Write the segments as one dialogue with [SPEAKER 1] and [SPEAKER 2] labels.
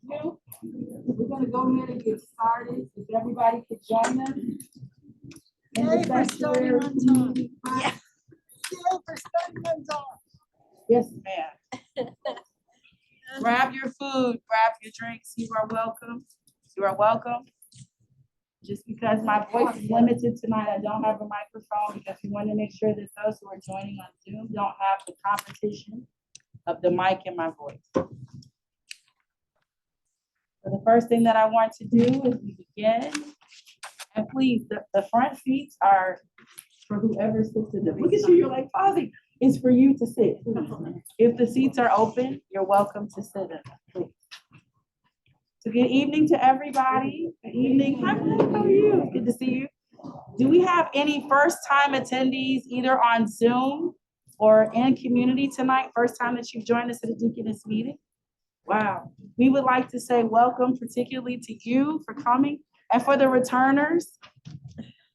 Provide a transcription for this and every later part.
[SPEAKER 1] you. We're gonna go ahead and get started. If everybody could join us.
[SPEAKER 2] Yay for starting on time.
[SPEAKER 1] Yeah.
[SPEAKER 2] Yay for starting on time.
[SPEAKER 1] Yes, ma'am. Grab your food, grab your drinks. You are welcome. You are welcome. Just because my voice is limited tonight, I don't have a microphone because we want to make sure that those who are joining on Zoom don't have the competition of the mic and my voice. So the first thing that I want to do is we begin. And please, the front seats are for whoever sits in them. Look at you, you're like, Fozzie, it's for you to sit. If the seats are open, you're welcome to sit in them, please. So good evening to everybody. Good evening. Hi, how are you? Good to see you. Do we have any first-time attendees either on Zoom or in community tonight? First time that you've joined us at a Deaconess meeting? Wow. We would like to say welcome particularly to you for coming and for the returners.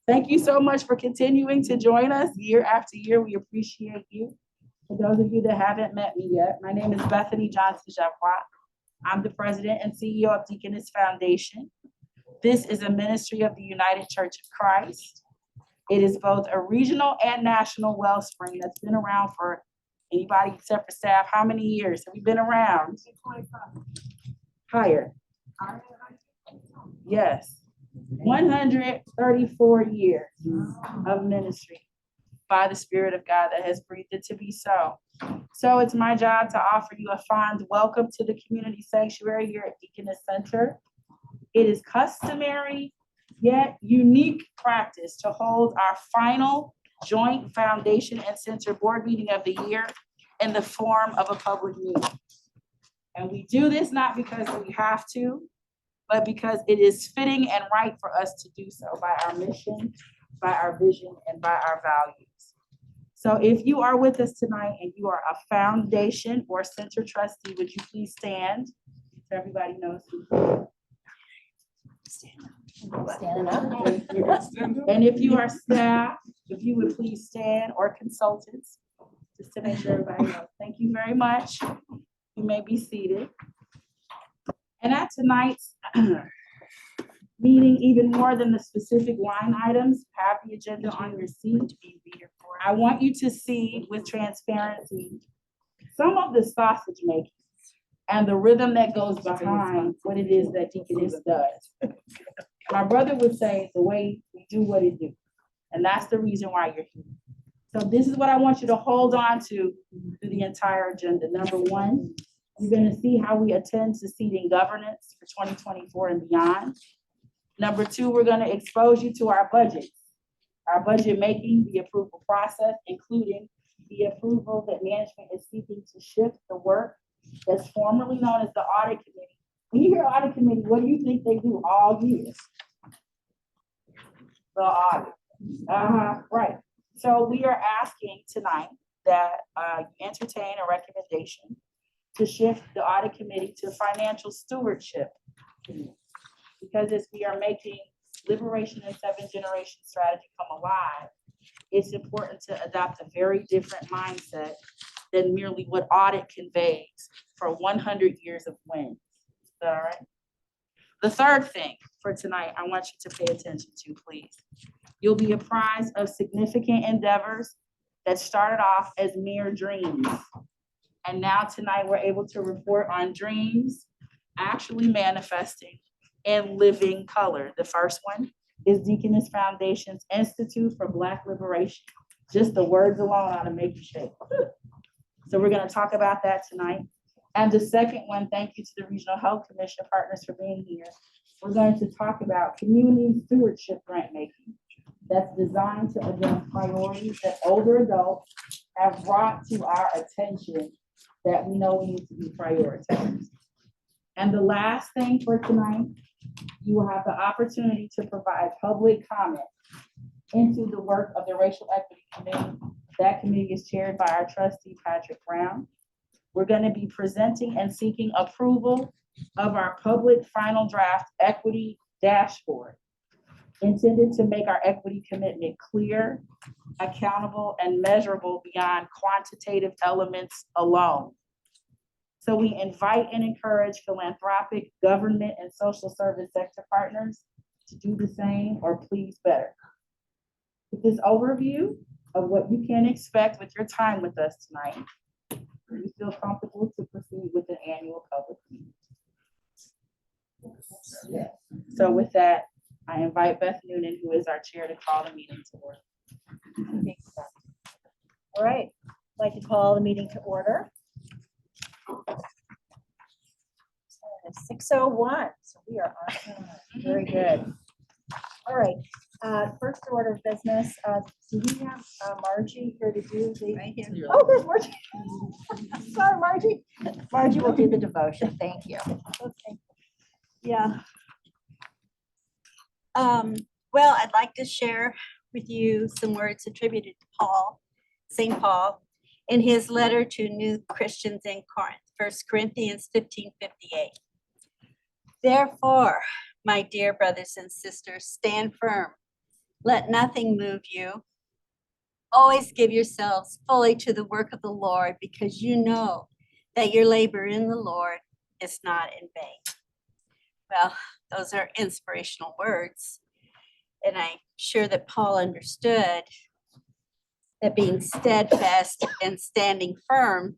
[SPEAKER 1] Thank you so much for continuing to join us year after year. We appreciate you. For those of you that haven't met me yet, my name is Bethany Johnson-Javois. I'm the president and CEO of Deaconess Foundation. This is a ministry of the United Church of Christ. It is both a regional and national wellspring that's been around for anybody except for staff. How many years have we been around? Higher. Yes. 134 years of ministry by the Spirit of God that has breathed it to be so. So it's my job to offer you a fond welcome to the community sanctuary here at Deaconess Center. It is customary yet unique practice to hold our final joint foundation and center board meeting of the year in the form of a public meeting. And we do this not because we have to, but because it is fitting and right for us to do so by our mission, by our vision, and by our values. So if you are with us tonight and you are a foundation or center trustee, would you please stand so everybody knows who? Stand up. And if you are staff, if you would please stand, or consultants, just to make sure everybody knows. Thank you very much. You may be seated. And at tonight's meeting, even more than the specific line items, have the agenda on your seat. I want you to see with transparency some of the sausage making and the rhythm that goes behind what it is that Deaconess does. My brother would say the way we do what it do. And that's the reason why you're here. So this is what I want you to hold on to through the entire agenda. Number one, you're going to see how we attend to seating governance for 2024 and beyond. Number two, we're going to expose you to our budget making, the approval process, including the approval that management is seeking to shift the work that's formerly known as the audit committee. When you hear audit committee, what do you think they do all year? The audit. Right. So we are asking tonight that you entertain a recommendation to shift the audit committee to financial stewardship. Because as we are making Liberation and Seventh Generation Strategy come alive, it's important to adopt a very different mindset than merely what audit conveys for 100 years of wins. Is that all right? The third thing for tonight, I want you to pay attention to, please. You'll be apprised of significant endeavors that started off as mere dreams. And now tonight we're able to report on dreams actually manifesting in living color. The first one is Deaconess Foundation's Institute for Black Liberation. Just the words alone ought to make you shake. So we're going to talk about that tonight. And the second one, thank you to the Regional Health Commission partners for being here. We're going to talk about community stewardship grant making that's designed to address priorities that older adults have brought to our attention that we know we need to be prioritized. And the last thing for tonight, you will have the opportunity to provide public comment into the work of the Racial Equity Committee. That committee is chaired by our trustee, Patrick Brown. We're going to be presenting and seeking approval of our public final draft equity dashboard, intended to make our equity commitment clear, accountable, and measurable beyond quantitative elements alone. So we invite and encourage philanthropic, government, and social service sector partners to do the same or please better. With this overview of what you can expect with your time with us tonight, do you feel comfortable to proceed with the annual public meeting? Yes. So with that, I invite Beth Noonan, who is our chair, to call the meeting to order.
[SPEAKER 2] All right, I'd like to call the meeting to order. 6:01, so we are on time. Very good. All right, first order of business, do we have Margie here to do the?
[SPEAKER 3] Right here.
[SPEAKER 2] Oh, there's Margie. Sorry, Margie. Margie will do the devotion. Thank you.
[SPEAKER 3] Okay. Yeah. Well, I'd like to share with you some words attributed to Paul, St. Paul, in his letter to new Christians in Corinth, 1 Corinthians 15:58. Therefore, my dear brothers and sisters, stand firm. Let nothing move you. Always give yourselves fully to the work of the Lord, because you know that your labor in the Lord is not in vain. Well, those are inspirational words. And I'm sure that Paul understood that being steadfast and standing firm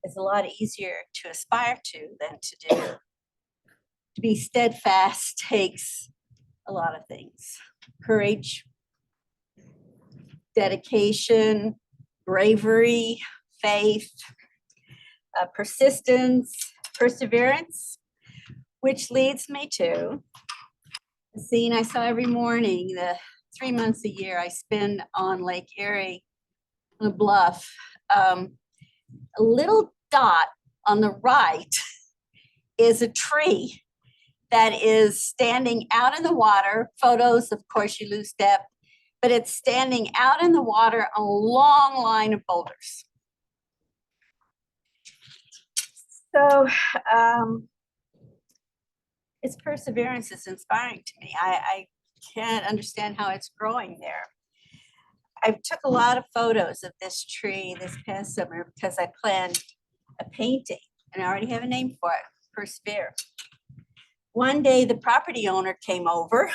[SPEAKER 3] is a lot easier to aspire to than to do. To be steadfast takes a lot of things: courage, dedication, bravery, faith, persistence, perseverance, which leads me to the scene I saw every morning, the 3 months a year I spend on Lake Erie on a bluff. A little dot on the right is a tree that is standing out in the water. Photos, of course, you lose depth, but it's standing out in the water on a long line of boulders. So its perseverance is inspiring to me. I can't understand how it's growing there. I took a lot of photos of this tree this past summer because I planned a painting, and I already have a name for it, Persevere. One day the property owner came over,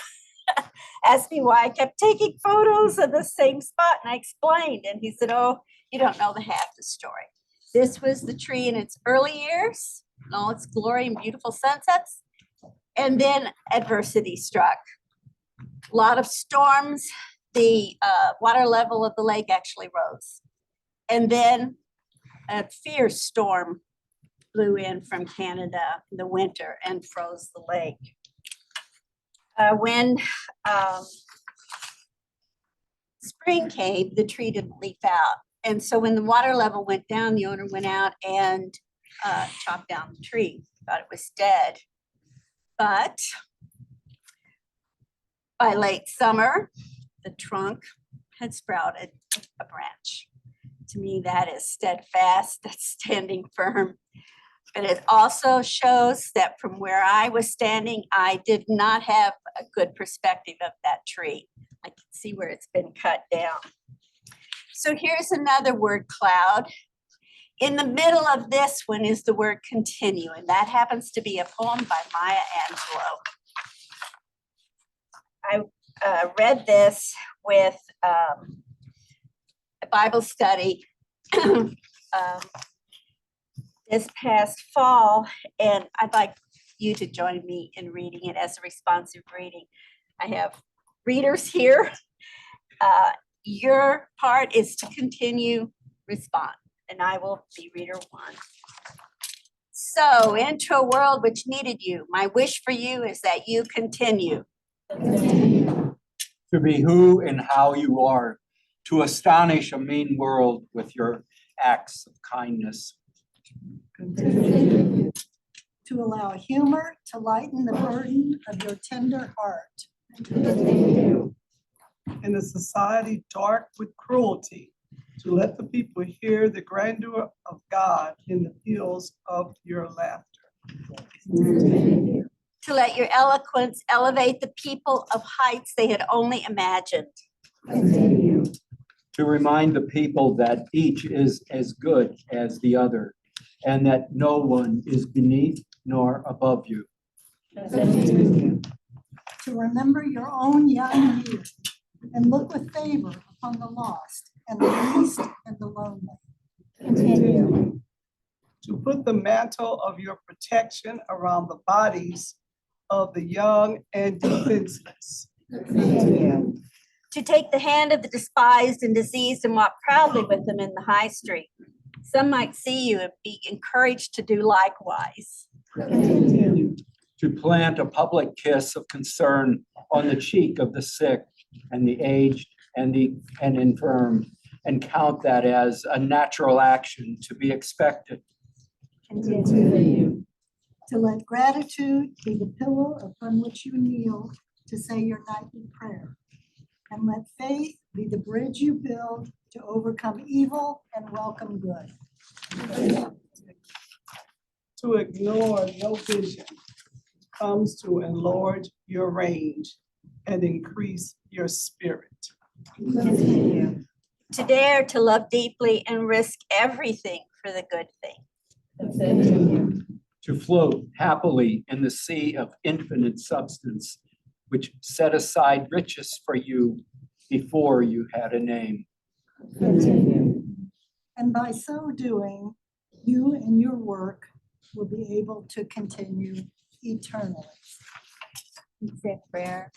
[SPEAKER 3] asked me why I kept taking photos of the same spot, and I explained, and he said, "Oh, you don't know the half the story. This was the tree in its early years, in all its glory and beautiful sunsets, and then adversity struck. A lot of storms, the water level of the lake actually rose. And then a fierce storm blew in from Canada in the winter and froze the lake. When spring came, the tree didn't leaf out. And so when the water level went down, the owner went out and chopped down the tree, thought it was dead. But by late summer, the trunk had sprouted a branch. To me, that is steadfast, that's standing firm. But it also shows that from where I was standing, I did not have a good perspective of that tree. I can see where it's been cut down. So here's another word cloud. In the middle of this one is the word continue, and that happens to be a poem by Maya Angelou. I read this with a Bible study this past fall, and I'd like you to join me in reading it as a responsive reading. I have readers here. Your part is to continue, respond, and I will be reader one. So, into a world which needed you, my wish for you is that you continue.
[SPEAKER 4] To be who and how you are, to astonish a mean world with your acts of kindness.
[SPEAKER 5] To allow humor to lighten the burden of your tender heart.
[SPEAKER 6] In a society dark with cruelty, to let the people hear the grandeur of God in the peals of your laughter.
[SPEAKER 3] To let your eloquence elevate the people of heights they had only imagined.
[SPEAKER 4] To remind the people that each is as good as the other, and that no one is beneath nor above you.
[SPEAKER 5] To remember your own young years and look with favor upon the lost and the least and the lonely.
[SPEAKER 2] Continue.
[SPEAKER 6] To put the mantle of your protection around the bodies of the young and defenseless.
[SPEAKER 2] Continue.
[SPEAKER 3] To take the hand of the despised and diseased and walk proudly with them in the high street. Some might see you and be encouraged to do likewise.
[SPEAKER 2] Continue.
[SPEAKER 4] To plant a public kiss of concern on the cheek of the sick and the aged and the infirm, and count that as a natural action to be expected.
[SPEAKER 2] Continue.
[SPEAKER 5] To let gratitude be the pillow upon which you kneel to say your nightly prayer. And let faith be the bridge you build to overcome evil and welcome good.
[SPEAKER 6] To ignore no vision comes to enlarge your range and increase your spirit.
[SPEAKER 2] Continue.
[SPEAKER 3] To dare to love deeply and risk everything for the good thing.
[SPEAKER 2] Continue.
[SPEAKER 4] To float happily in the sea of infinite substance, which set aside riches for you before you had a name.
[SPEAKER 2] Continue.
[SPEAKER 5] And by so doing, you and your work will be able to continue eternally.
[SPEAKER 3] Say prayer.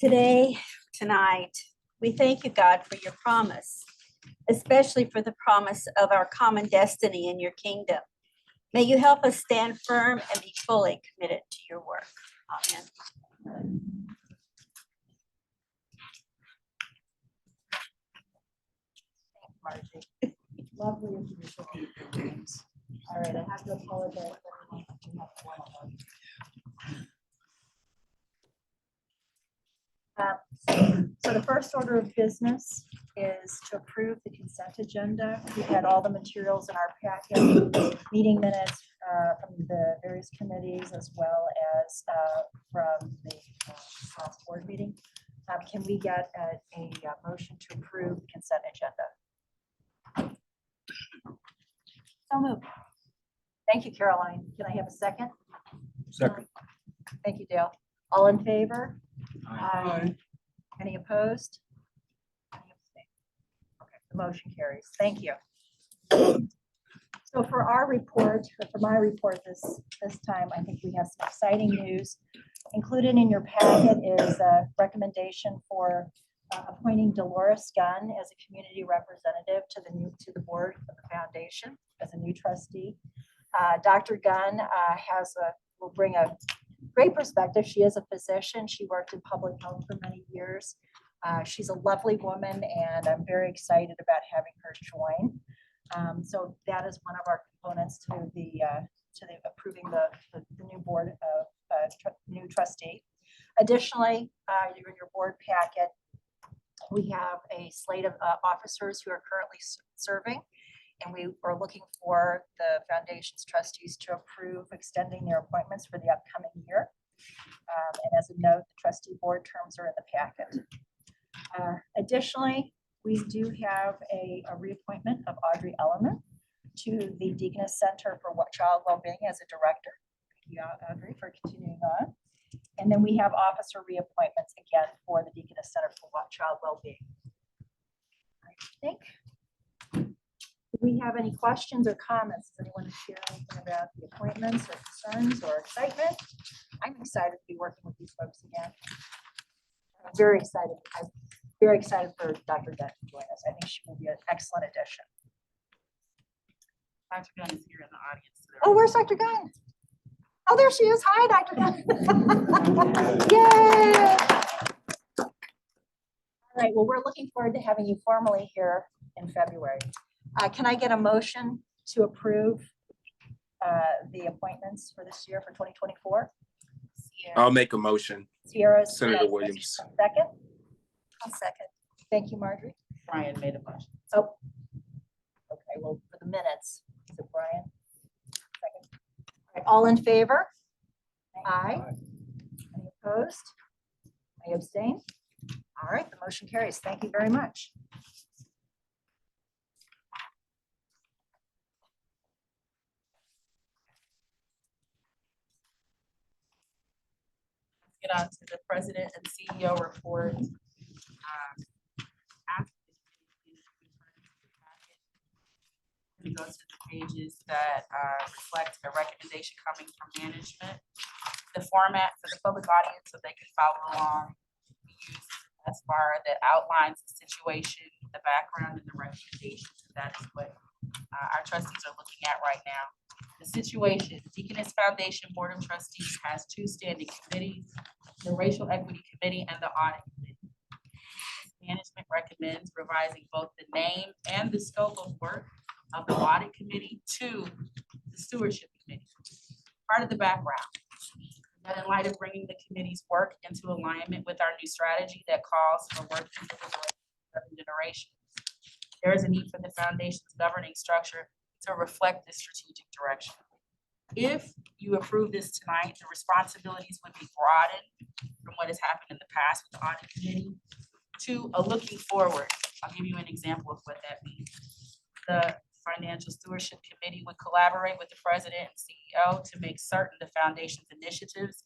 [SPEAKER 3] Today, tonight, we thank you, God, for your promise, especially for the promise of our common destiny in your kingdom. May you help us stand firm and be fully committed to your work. Amen.
[SPEAKER 2] Margie. Lovely of you to be here, James. All right, I have to apologize. for everyone who has one of them. So the first order of business is to approve the consent agenda. We've had all the materials in our packet, meeting minutes from the various committees as well as from the last board meeting. Can we get a motion to approve the consent agenda? So moved. Thank you, Caroline. Can I have a second?
[SPEAKER 4] Second.
[SPEAKER 2] Thank you, Dale. All in favor?
[SPEAKER 6] Aye.
[SPEAKER 2] Any opposed? Any abstain? Okay, the motion carries. Thank you. So for our report, or for my report this time, I think we have some exciting news. Included in your packet is a recommendation for appointing Dolores Gunn as a community representative to the board of the foundation as a new trustee. Dr. Gunn will bring a great perspective. She is a physician. She worked in public health for many years. She's a lovely woman, and I'm very excited about having her join. So that is one of our components to the approving the new board of new trustee. Additionally, in your board packet, we have a slate of officers who are currently serving, and we are looking for the foundation's trustees to approve extending their appointments for the upcoming year. And as a note, the trustee board terms are in the packet. Additionally, we do have a reappointment of Audrey Ellerman to the Deaconess Center for Child Wellbeing as a director. Thank you, Audrey, for continuing on. And then we have officer reappointments again for the Deaconess Center for Child Wellbeing. I think. Do we have any questions or comments? Does anyone share anything about the appointments or concerns or excitement? I'm excited to be working with these folks again. I'm very excited. I'm very excited for Dr. Gunn to join us. I think she will be an excellent addition.
[SPEAKER 1] Dr. Gunn is here in the audience today.
[SPEAKER 2] Oh, where's Dr. Gunn? Oh, there she is. Hi, Dr. Gunn. Yay! All right, well, we're looking forward to having you formally here in February. Can I get a motion to approve the appointments for this year for 2024?
[SPEAKER 7] I'll make a motion.
[SPEAKER 2] Sierra.
[SPEAKER 7] Senator Williams.
[SPEAKER 2] Second?
[SPEAKER 3] I'll second.
[SPEAKER 2] Thank you, Marjorie.
[SPEAKER 1] Brian made a motion.
[SPEAKER 2] Oh. Okay, well, for the minutes, is it Brian? Second. All right, all in favor? Aye. Any opposed? Any abstain? All right, the motion carries. Thank you very much.
[SPEAKER 1] get on to the president and CEO report. After we go to the pages that reflect a recommendation coming from management. The format for the public audience, so they can follow along, we use a bar that outlines the situation, the background, and the recommendations. That is what our trustees are looking at right now. The situation, Deaconess Foundation Board of Trustees has two standing committees, the Racial Equity Committee and the Audit Committee. Management recommends revising both the name and the scope of work of the Audit Committee to the Stewardship Committee. Part of the background, that in light of bringing the committee's work into alignment with our new strategy that calls for working for the generations, there is a need for the foundation's governing structure to reflect this strategic direction. If you approve this tonight, the responsibilities would be broadened from what has happened in the past with the Audit Committee to a looking forward. I'll give you an example of what that means. The Financial Stewardship Committee would collaborate with the president and CEO to make certain the foundation's initiatives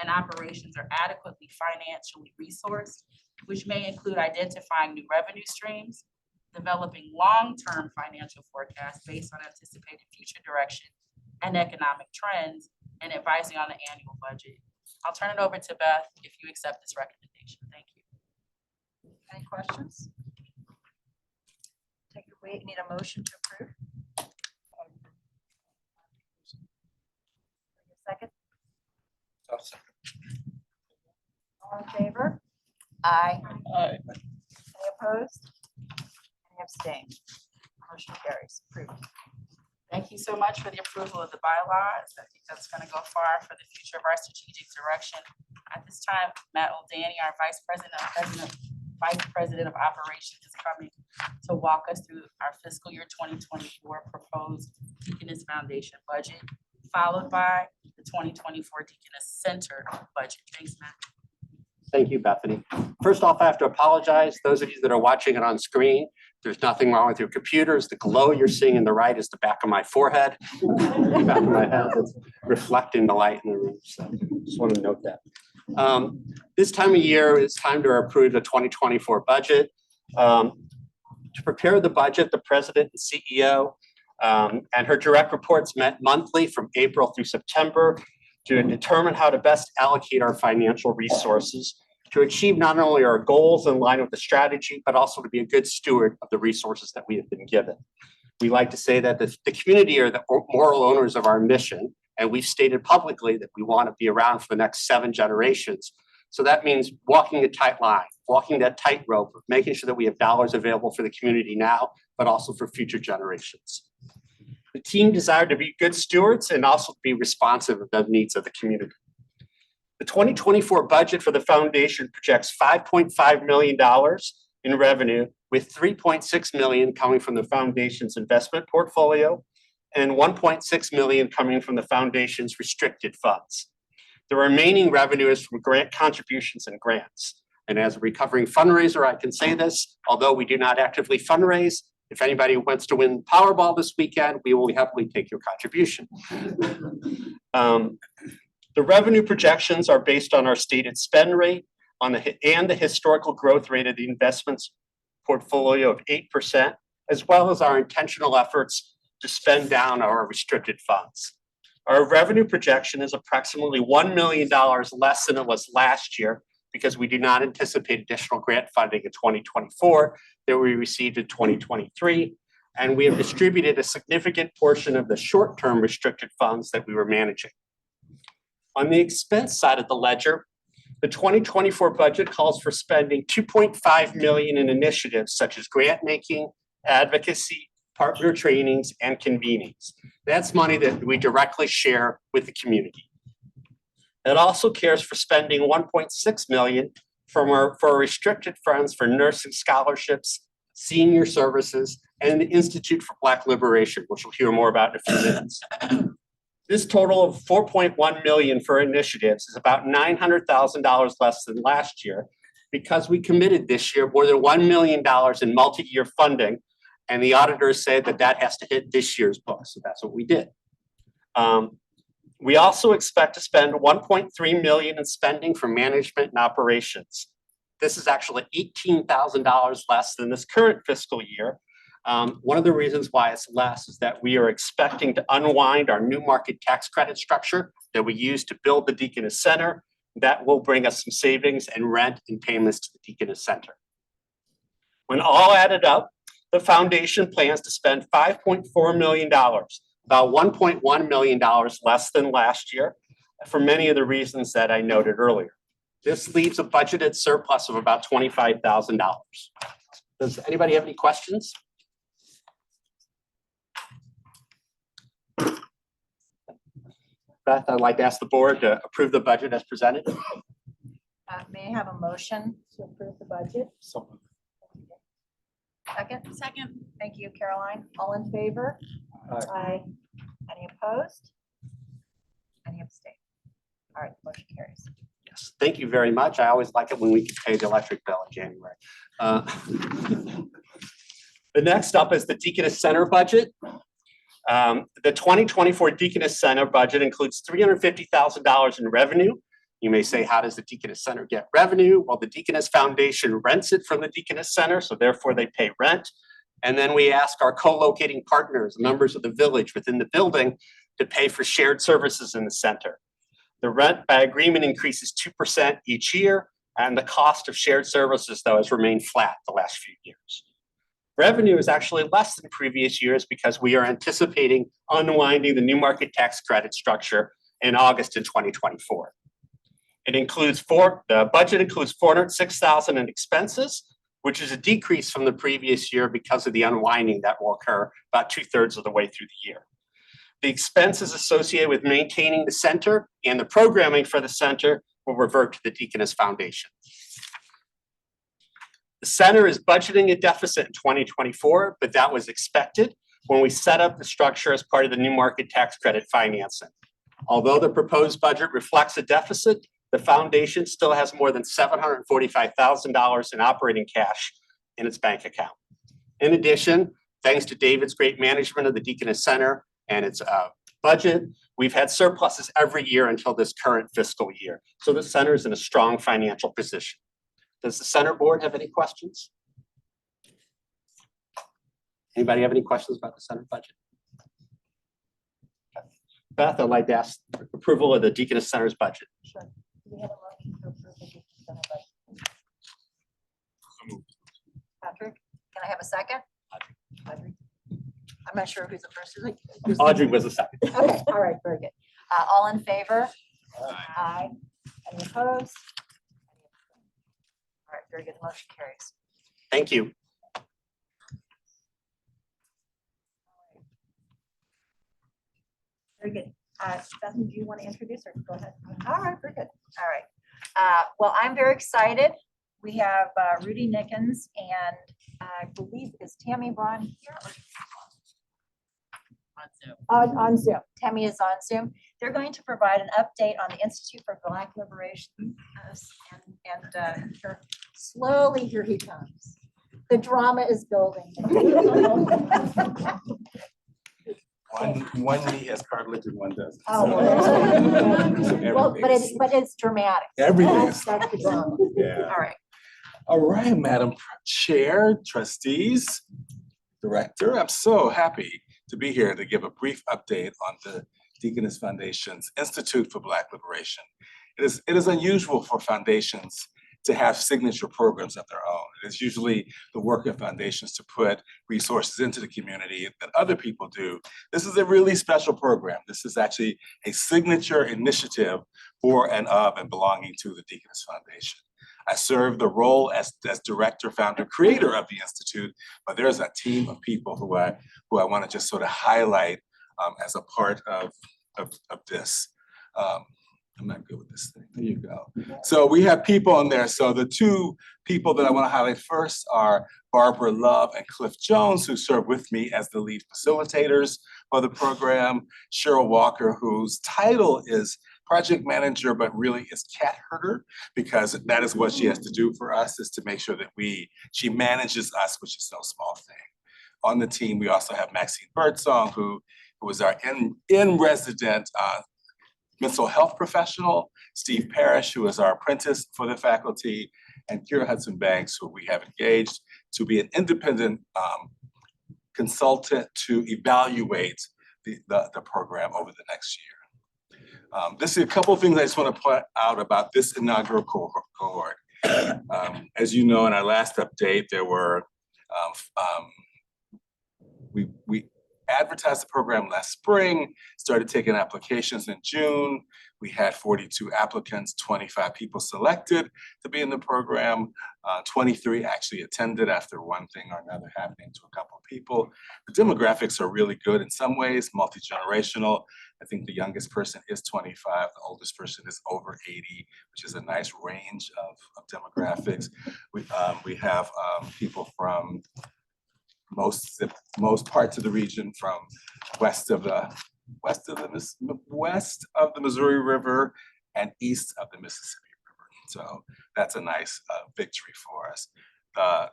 [SPEAKER 1] and operations are adequately financially resourced, which may include identifying new revenue streams, developing long-term financial forecasts based on anticipated future direction and economic trends, and advising on the annual budget. I'll turn it over to Beth if you accept this recommendation. Thank you.
[SPEAKER 2] Any questions? Take a wait, need a motion to approve. Second, all in favor? Aye.
[SPEAKER 6] Aye.
[SPEAKER 2] Any opposed? Any abstained? Motion carries. Approved.
[SPEAKER 1] Thank you so much for the approval of the bylaws. I think that's going to go far for the future of our strategic direction. At this time, Matt O'Dani, our Vice President of Operations, is coming to walk us through our fiscal year 2024 proposed Deaconess Foundation budget, followed by the 2024 Deaconess Center budget. Thanks, Matt.
[SPEAKER 8] Thank you, Bethany. First off, I have to apologize. Those of you that are watching it on screen, there's nothing wrong with your computers. The glow you're seeing in the right is the back of my forehead, the back of my head that's reflecting the light in the room. So just want to note that. This time of year, it's time to approve the 2024 budget. To prepare the budget, the president and CEO and her direct reports met monthly from April through September to determine how to best allocate our financial resources to achieve not only our goals in line with the strategy, but also to be a good steward of the resources that we have been given. We like to say that the community are the moral owners of our mission, and we've stated publicly that we want to be around for the next 7 generations. So that means walking a tight line, walking that tightrope of making sure that we have dollars available for the community now, but also for future generations. The team desired to be good stewards and also be responsive to the needs of the community. The 2024 budget for the foundation projects $5.5 million in revenue, with $3.6 million coming from the foundation's investment portfolio and $1.6 million coming from the foundation's restricted funds. The remaining revenue is from grant contributions and grants. And as a recovering fundraiser, I can say this, although we do not actively fundraise, if anybody wants to win Powerball this weekend, we will happily take your contribution. The revenue projections are based on our stated spend rate and the historical growth rate of the investments portfolio of 8%, as well as our intentional efforts to spend down our restricted funds. Our revenue projection is approximately $1 million less than it was last year because we do not anticipate additional grant funding in 2024 that we received in 2023. And we have distributed a significant portion of the short-term restricted funds that we were managing. On the expense side of the ledger, the 2024 budget calls for spending $2.5 million in initiatives such as grant making, advocacy, partner trainings, and convenings. That's money that we directly share with the community. It also cares for spending $1.6 million for our restricted funds for nursing scholarships, senior services, and the Institute for Black Liberation, which we'll hear more about in a few minutes. This total of $4.1 million for initiatives is about $900,000 less than last year because we committed this year more than $1 million in multi-year funding, and the auditors said that that has to hit this year's books, so that's what we did. We also expect to spend 1.3 million in spending for management and operations. This is actually $18,000 less than this current fiscal year. One of the reasons why it's less is that we are expecting to unwind our new market tax credit structure that we used to build the Deaconess Center. That will bring us some savings in rent and payments to the Deaconess Center. When all added up, the foundation plans to spend $5.4 million, about $1.1 million less than last year, for many of the reasons that I noted earlier. This leaves a budgeted surplus of about $25,000. Does anybody have any questions? Beth, I'd like to ask the board to approve the budget as presented.
[SPEAKER 2] May I have a motion to approve the budget?
[SPEAKER 7] So
[SPEAKER 2] Second? Second. Thank you, Caroline. All in favor? Aye. Any opposed? Any abstain? All right, motion carries.
[SPEAKER 8] Yes, thank you very much. I always like it when we can pay the electric bill in January. The next up is the Deaconess Center budget. The 2024 Deaconess Center budget includes $350,000 in revenue. You may say, how does the Deaconess Center get revenue? Well, the Deaconess Foundation rents it from the Deaconess Center, so therefore they pay rent. And then we ask our co-locating partners, members of the village within the building, to pay for shared services in the center. The rent by agreement increases 2% each year, and the cost of shared services, though, has remained flat the last few years. Revenue is actually less than previous years because we are anticipating unwinding the new market tax credit structure in August in 2024. The budget includes $406,000 in expenses, which is a decrease from the previous year because of the unwinding that will occur about 2/3 of the way through the year. The expenses associated with maintaining the center and the programming for the center will revert to the Deaconess Foundation. The center is budgeting a deficit in 2024, but that was expected when we set up the structure as part of the new market tax credit financing. Although the proposed budget reflects a deficit, the foundation still has more than $745,000 in operating cash in its bank account. In addition, thanks to David's great management of the Deaconess Center and its budget, we've had surpluses every year until this current fiscal year. So the center is in a strong financial position. Does the center board have any questions? Anybody have any questions about the center budget? Beth, I'd like to ask approval of the Deaconess Center's budget.
[SPEAKER 2] Sure. Do we have a motion to approve the Deaconess Center budget? Patrick, can I have a second? Audrey. I'm not sure who's the first.
[SPEAKER 8] Audrey was the second.
[SPEAKER 2] Okay, all right, very good. All in favor? Aye. Any opposed? All right, very good. Motion carries.
[SPEAKER 8] Thank you.
[SPEAKER 2] Very good. Bethany, do you want to introduce or go ahead? All right, very good. All right. Well, I'm very excited. We have Rudy Nickens and I believe is Tammy Braun here? On Zoom. Tammy is on Zoom. They're going to provide an update on the Institute for Black Liberation. And slowly here he comes. The drama is building.
[SPEAKER 9] One knee has cartilage and one doesn't.
[SPEAKER 2] Oh, well, but it's dramatic.
[SPEAKER 9] Everything
[SPEAKER 2] That's the drama.
[SPEAKER 9] Yeah.
[SPEAKER 2] All right.
[SPEAKER 9] All right, Madam Chair, trustees, director, I'm so happy to be here to give a brief update on the Deaconess Foundation's Institute for Black Liberation. It is unusual for foundations to have signature programs of their own. It is usually the work of foundations to put resources into the community that other people do. This is a really special program. This is actually a signature initiative for and of and belonging to the Deaconess Foundation. I serve the role as director, founder, creator of the Institute, but there's a team of people who I want to just sort of highlight as a part of this. I'm not good with this thing. There you go. So we have people on there. So the two people that I want to highlight first are Barbara Love and Cliff Jones, who serve with me as the lead facilitators for the program. Cheryl Walker, whose title is project manager, but really is cat herder, because that is what she has to do for us, is to make sure that she manages us, which is no small thing. On the team, we also have Maxine Birdsong, who is our in resident mental health professional, Steve Parrish, who is our apprentice for the faculty, and Kira Hudson Banks, who we have engaged to be an independent consultant to evaluate the program over the next year. This is a couple of things I just want to point out about this inaugural cohort. As you know, in our last update, there were, we advertised the program last spring, started taking applications in June. We had 42 applicants, 25 people selected to be in the program. 23 actually attended after one thing or another happening to a couple of people. The demographics are really good in some ways, multi-generational. I think the youngest person is 25, the oldest person is over 80, which is a nice range of demographics. We have people from most parts of the region, from west of the Missouri River and east of the Mississippi River. So that's a nice victory for us.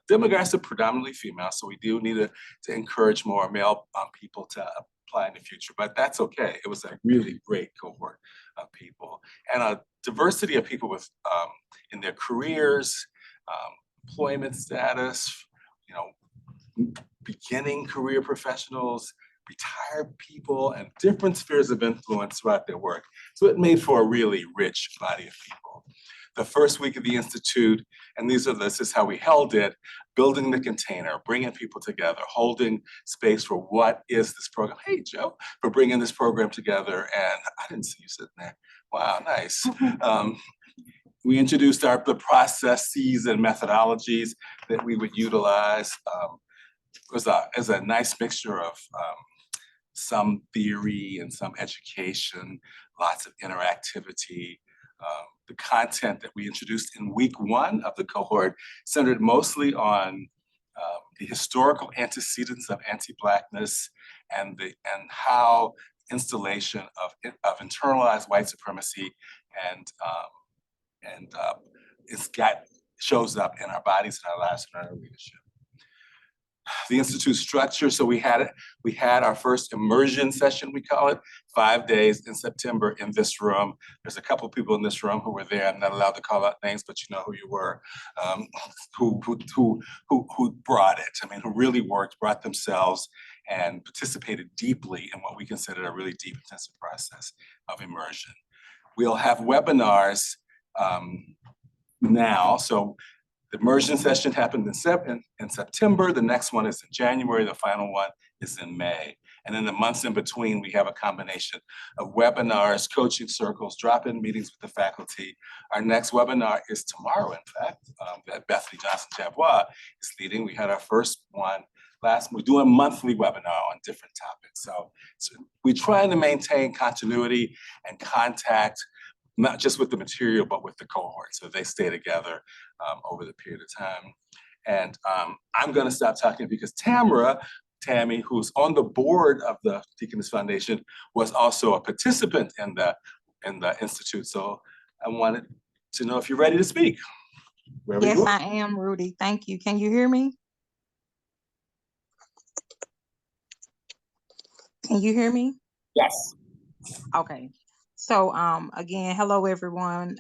[SPEAKER 9] Demographics are predominantly female, so we do need to encourage more male people to apply in the future, but that's okay. It was a really great cohort of people, and a diversity of people with in their careers, employment status, beginning career professionals, retired people, and different spheres of influence throughout their work. So it made for a really rich body of people. The first week of the Institute, and this is how we held it, building the container, bringing people together, holding space for what is this program. Hey, Joe, for bringing this program together. And I didn't see you sitting there. Wow, nice. We introduced the processes and methodologies that we would utilize. It was a nice mixture of some theory and some education, lots of interactivity. The content that we introduced in week one of the cohort centered mostly on the historical antecedents of anti-Blackness and how installation of internalized white supremacy shows up in our bodies and our lives and our leadership. The Institute structure, so we had our first immersion session, we call it, 5 days in September in this room. There's a couple of people in this room who were there. I'm not allowed to call out names, but you know who you were, who brought it. I mean, who really brought themselves and participated deeply in what we consider a really deep, intensive process of immersion. We'll have webinars now. So the immersion session happened in September. The next one is in January. The final one is in May. And in the months in between, we have a combination of webinars, coaching circles, drop-in meetings with the faculty. Our next webinar is tomorrow, in fact, that Bethany Johnson-Javois is leading. We had our first one we're doing a monthly webinar on different topics. So we're trying to maintain continuity and contact, not just with the material, but with the cohort. So they stay together over the period of time. And I'm gonna stop talking because Tammy, who's on the board of the Deaconess Foundation, was also a participant in the Institute. So I wanted to know if you're ready to speak.
[SPEAKER 10] Yes, I am, Rudy. Thank you. Can you hear me? Can you hear me?
[SPEAKER 1] Yes.
[SPEAKER 10] Okay. So again, hello everyone.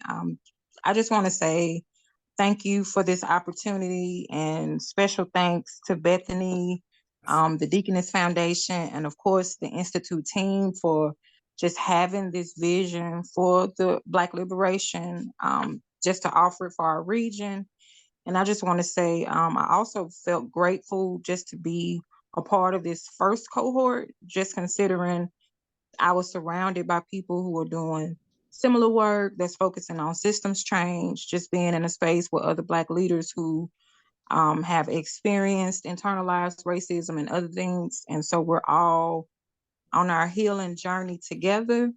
[SPEAKER 10] I just want to say thank you for this opportunity and special thanks to Bethany, the Deaconess Foundation, and of course the Institute team for just having this vision for the Black liberation, just to offer it for our region. And I just want to say, I also felt grateful just to be a part of this first cohort, just considering I was surrounded by people who are doing similar work that's focusing on systems change, just being in a space with other Black leaders who have experienced internalized racism and other things. And so we're all on our healing journey together.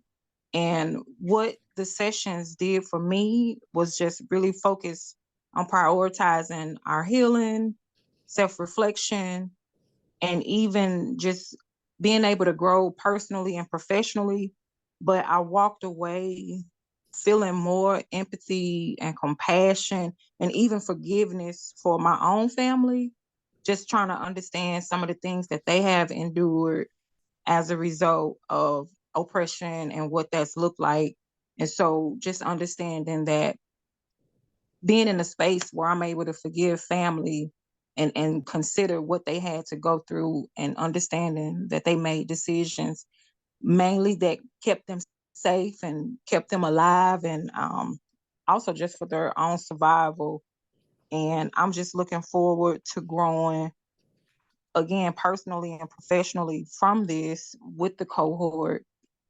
[SPEAKER 10] And what the sessions did for me was just really focus on prioritizing our healing, self-reflection, and even just being able to grow personally and professionally. But I walked away feeling more empathy and compassion and even forgiveness for my own family, just trying to understand some of the things that they have endured as a result of oppression and what that's looked like And so just understanding that being in a space where I'm able to forgive family and consider what they had to go through and understanding that they made decisions mainly that kept them safe and kept them alive and also just for their own survival. And I'm just looking forward to growing again personally and professionally from this with the cohort.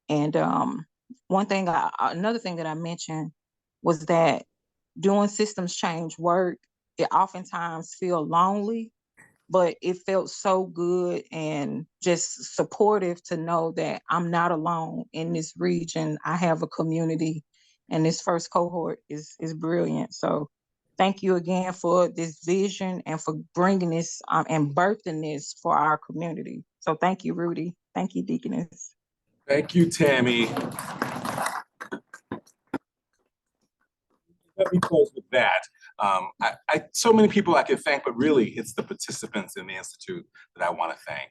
[SPEAKER 10] And another thing that I mentioned was that doing systems change work, it oftentimes feel lonely, but it felt so good and just supportive to know that I'm not alone in this region. I have a community, and this first cohort is brilliant. So thank you again for this vision and for bringing this and birthing this for our community. So thank you, Rudy. Thank you, Deaconess.
[SPEAKER 9] Thank you, Tammy. Let me close with that. So many people I could thank, but really it's the participants in the Institute that I want to thank.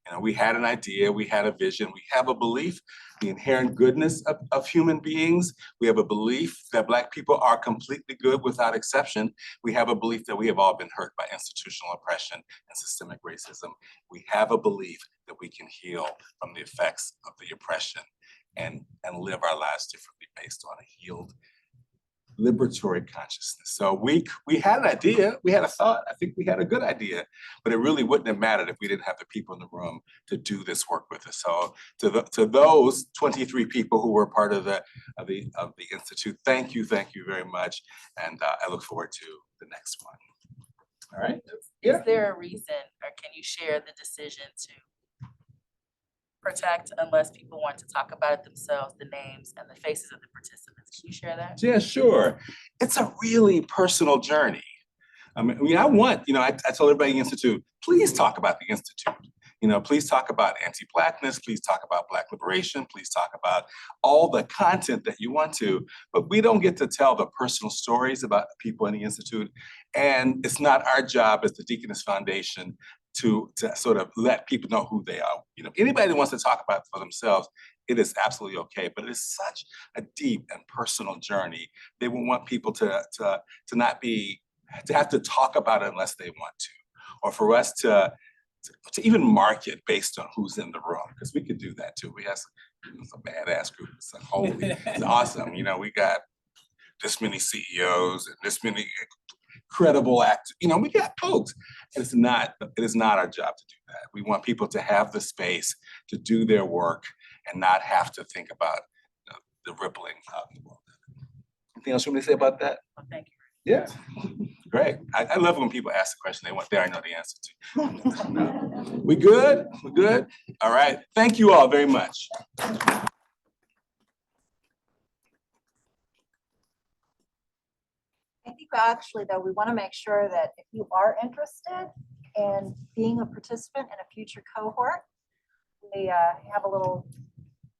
[SPEAKER 9] You know, we had an idea, we had a vision, we have a belief, the inherent goodness of human beings. We have a belief that Black people are completely good without exception. We have a belief that we have all been hurt by institutional oppression and systemic racism. We have a belief that we can heal from the effects of the oppression and live our lives differently based on a healed liberatory consciousness. So we had an idea, we had a thought, I think we had a good idea, but it really wouldn't have mattered if we didn't have the people in the room to do this work with us. So to those 23 people who were part of the Institute, thank you very much. And I look forward to the next one. All right.
[SPEAKER 1] Is there a reason, or can you share the decision to protect, unless people want to talk about it themselves, the names and the faces of the participants? Can you share that?
[SPEAKER 9] Yeah, sure. It's a really personal journey. I mean, I want, I told everybody in the Institute, please talk about the Institute. Please talk about anti-Blackness, please talk about Black liberation, please talk about all the content that you want to, but we don't get to tell the personal stories about the people in the Institute. And it's not our job as the Deaconess Foundation to sort of let people know who they are. Anybody that wants to talk about it for themselves, it is absolutely okay, but it is such a deep and personal journey. They will want people to have to talk about it unless they want to, or for us to even mark it based on who's in the room, because we could do that too. We have some badass group. It's awesome. We got this many CEOs and this many credible actors. We got folks. And it is not our job to do that. We want people to have the space to do their work and not have to think about the rippling out in the world. Anything else you want me to say about that?
[SPEAKER 1] Well, thank you.
[SPEAKER 9] Yeah, great. I love when people ask the question they already know the answer to. We good? We good? All right. Thank you all very much.
[SPEAKER 2] I think actually though, we want to make sure that if you are interested in being a participant in a future cohort, we have a little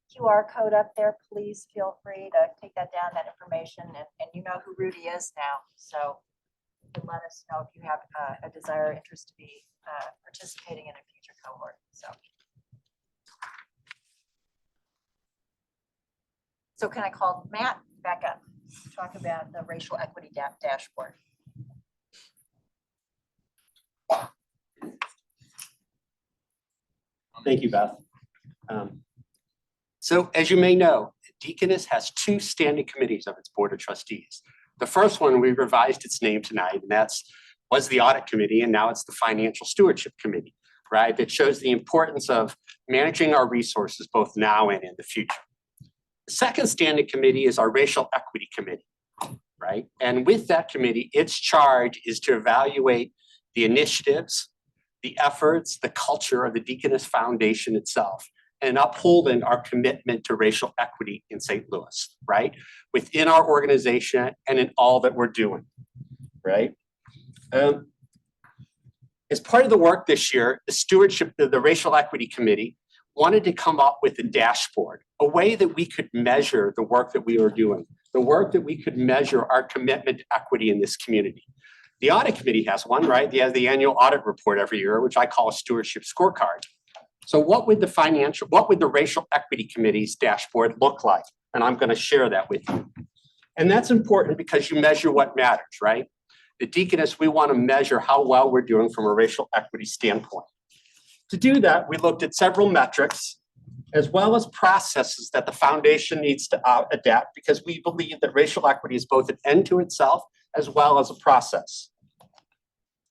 [SPEAKER 2] QR code up there. Please feel free to take that down, that information, and you know who Rudy is now. So you can let us know if you have a desire or interest to be participating in a future cohort. So can I call Matt back up to talk about the racial equity dashboard?
[SPEAKER 8] Thank you, Beth. So as you may know, Deaconess has two standing committees of its Board of Trustees. The first one, we revised its name tonight, and was the Audit Committee, and now it's the Financial Stewardship Committee, right? That shows the importance of managing our resources both now and in the future. The second standing committee is our Racial Equity Committee, right? And with that committee, its charge is to evaluate the initiatives, the efforts, the culture of the Deaconess Foundation itself, and upholding our commitment to racial equity in St. Louis, right? Within our organization and in all that we're doing, right? As part of the work this year, the Racial Equity Committee wanted to come up with a dashboard, a way that we could measure the work that we are doing, the work that we could measure our commitment to equity in this community. The Audit Committee has one, right? They have the annual audit report every year, which I call a stewardship scorecard. So what would the Racial Equity Committee's dashboard look like? And I'm going to share that with you. And that's important because you measure what matters, right? The Deaconess, we want to measure how well we're doing from a racial equity standpoint. To do that, we looked at several metrics as well as processes that the foundation needs to adapt because we believe that racial equity is both an end to itself as well as a process.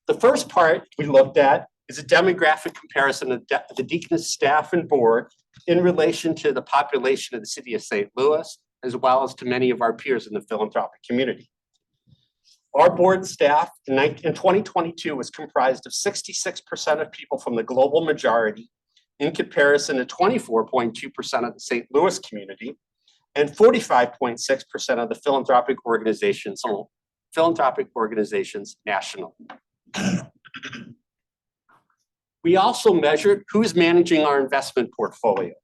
[SPEAKER 8] The first part we looked at is a demographic comparison of the Deaconess staff and board in relation to the population of the city of St. Louis, as well as to many of our peers in the philanthropic community. Our board staff in 2022 was comprised of 66% of people from the global majority in comparison to 24.2% of the St. Louis community and 45.6% of the philanthropic organizations nationally. We also measured who's managing our investment portfolio.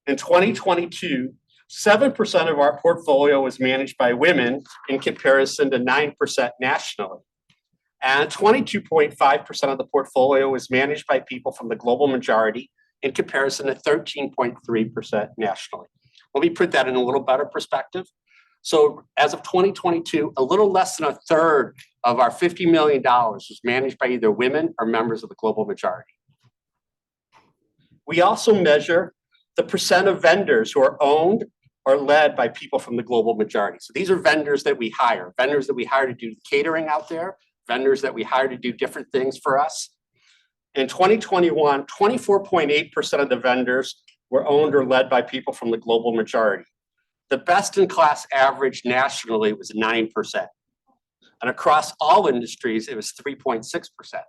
[SPEAKER 8] In 2022, 7% of our portfolio was managed by women in comparison to 9% nationally. And 22.5% of the portfolio was managed by people from the global majority in comparison to 13.3% nationally. Let me put that in a little better perspective. So as of 2022, a little less than a third of our $50 million was managed by either women or members of the global majority. We also measure the percent of vendors who are owned or led by people from the global majority. So these are vendors that we hire to do catering out there, vendors that we hire to do different things for us. In 2021, 24.8% of the vendors were owned or led by people from the global majority. The best in class average nationally was 9%. And across all industries, it was 3.6%.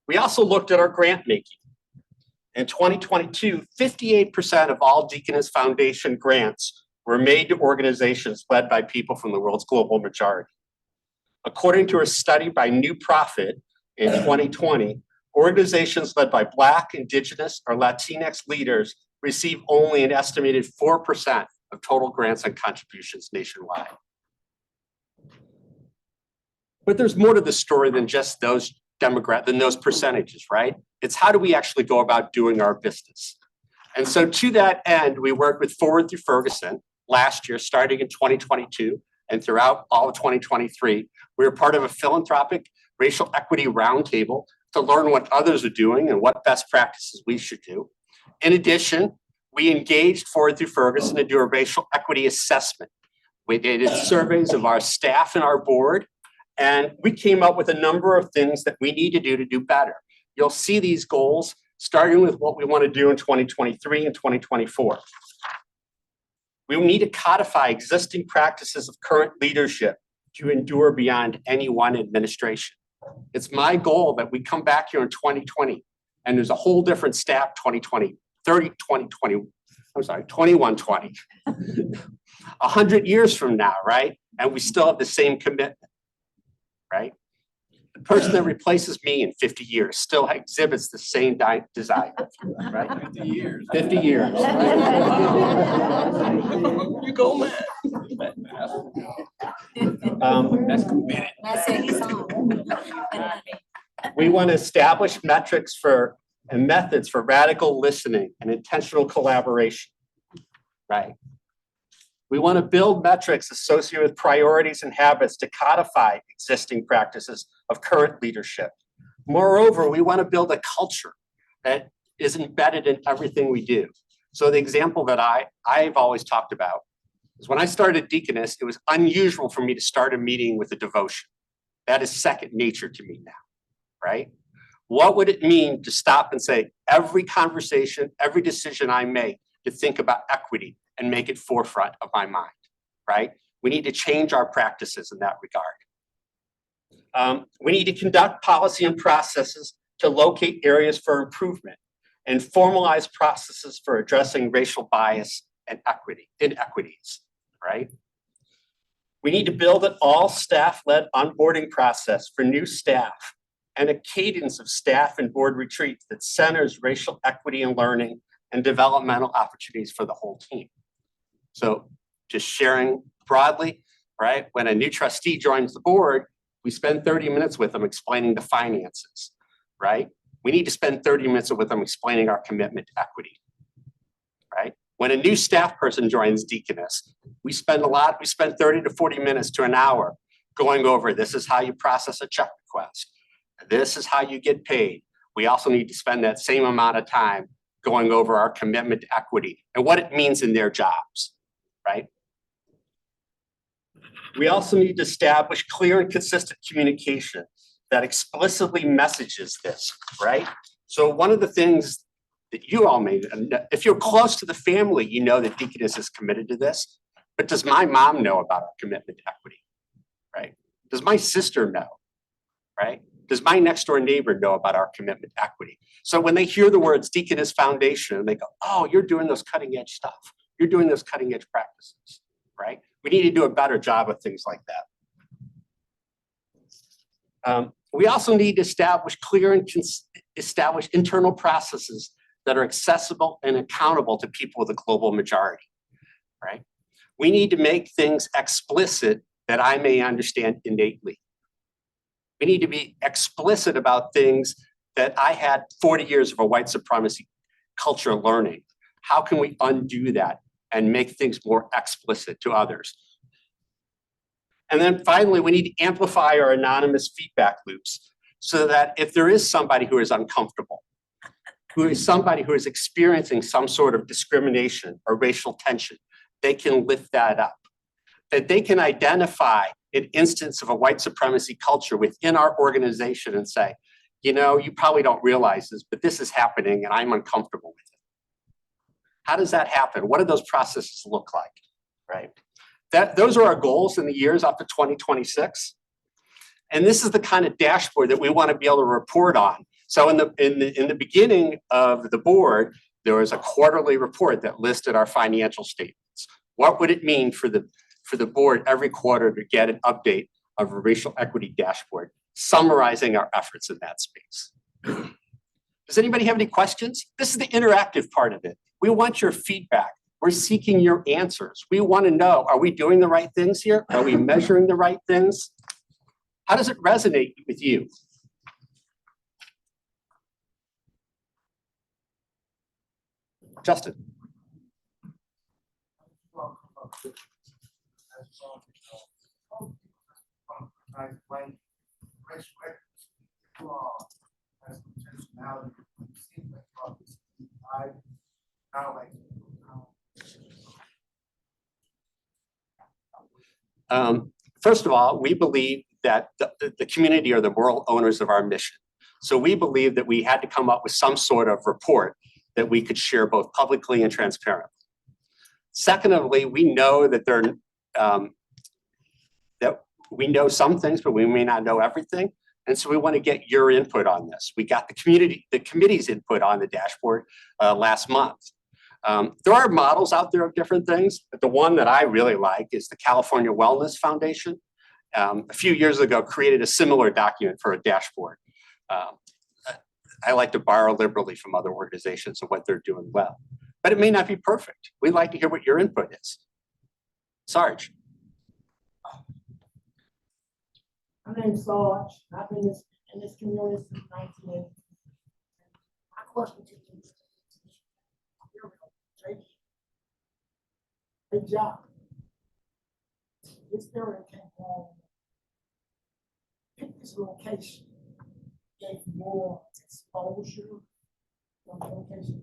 [SPEAKER 8] We also looked at our grant making. In 2022, 58% of all Deaconess Foundation grants were made to organizations led by people from the world's global majority. According to a study by New Profit in 2020, organizations led by Black, Indigenous, or Latinx leaders receive only an estimated 4% of total grants and contributions nationwide. But there's more to the story than just those percentages, right? It's how do we actually go about doing our business? And so to that end, we worked with Forward Through Ferguson last year, starting in 2022 and throughout all of 2023. We were part of a philanthropic racial equity roundtable to learn what others are doing and what best practices we should do. In addition, we engaged Forward Through Ferguson to do a racial equity assessment. We did surveys of our staff and our board, and we came up with a number of things that we need to do better. You'll see these goals starting with what we want to do in 2023 and 2024. We need to codify existing practices of current leadership to endure beyond any one administration. It's my goal that we come back here in 2020 and there's a whole different staff 2120, 100 years from now, right? And we still have the same commitment, right? The person that replaces me in 50 years still exhibits the same desire, right?
[SPEAKER 9] 50 years.
[SPEAKER 8] 50 years.
[SPEAKER 9] You go, man.
[SPEAKER 8] That's committed. We want to establish metrics and methods for radical listening and intentional collaboration, right? We want to build metrics associated with priorities and habits to codify existing practices of current leadership. Moreover, we want to build a culture that is embedded in everything we do. So the example that I've always talked about is when I started Deaconess, it was unusual for me to start a meeting with a devotion. That is second nature to me now, right? What would it mean to stop and say, every conversation, every decision I make, to think about equity and make it forefront of my mind, right? We need to change our practices in that regard. We need to conduct policy and processes to locate areas for improvement and formalize processes for addressing racial bias and inequities, right? We need to build an all staff-led onboarding process for new staff and a cadence of staff and board retreats that centers racial equity and learning and developmental opportunities for the whole team. So just sharing broadly, right? When a new trustee joins the board, we spend 30 minutes with them explaining the finances, right? We need to spend 30 minutes with them explaining our commitment to equity, right? When a new staff person joins Deaconess, we spend 30 to 40 minutes to an hour going over, this is how you process a check request. This is how you get paid. We also need to spend that same amount of time going over our commitment to equity and what it means in their jobs, right? We also need to establish clear and consistent communication that explicitly messages this, right? So one of the things that you all made, and if you're close to the family, you know that Deaconess is committed to this, but does my mom know about our commitment to equity, right? Does my sister know, right? Does my next door neighbor know about our commitment to equity? So when they hear the words Deaconess Foundation, they go, oh, you're doing those cutting edge stuff. You're doing those cutting edge practices, right? We need to do a better job of things like that. We also need to establish clear and establish internal processes that are accessible and accountable to people with a global majority, right? We need to make things explicit that I may understand innately. We need to be explicit about things that I had 40 years of a white supremacy culture learning. How can we undo that and make things more explicit to others? And then finally, we need to amplify our anonymous feedback loops so that if there is somebody who is uncomfortable, who is somebody who is experiencing some sort of discrimination or racial tension, they can lift that up. That they can identify an instance of a white supremacy culture within our organization and say, you know, you probably don't realize this, but this is happening and I'm uncomfortable with it. How does that happen? What do those processes look like, right? Those are our goals in the years up to 2026. And this is the kind of dashboard that we want to be able to report on. So in the beginning of the board, there was a quarterly report that listed our financial statements. What would it mean for the board every quarter to get an update of a racial equity dashboard, summarizing our efforts in that space? Does anybody have any questions? This is the interactive part of it. We want your feedback. We're seeking your answers. We want to know, are we doing the right things here? Are we measuring the right things? How does it resonate with you? Justin. First of all, we believe that the community are the moral owners of our mission. So we believe that we had to come up with some sort of report that we could share both publicly and transparently. Secondly, we know that that we know some things, but we may not know everything. And so we want to get your input on this. We got the committee's input on the dashboard last month. There are models out there of different things, but the one that I really like is the California Wellness Foundation. A few years ago, created a similar document for a dashboard. I like to borrow liberally from other organizations and what they're doing well, but it may not be perfect. We'd like to hear what your input is. Sarge.
[SPEAKER 11] My name's Sarge. I've been in this community since 1980. My question to you is, a job. This building came home. Pick this location, gave more exposure on the location.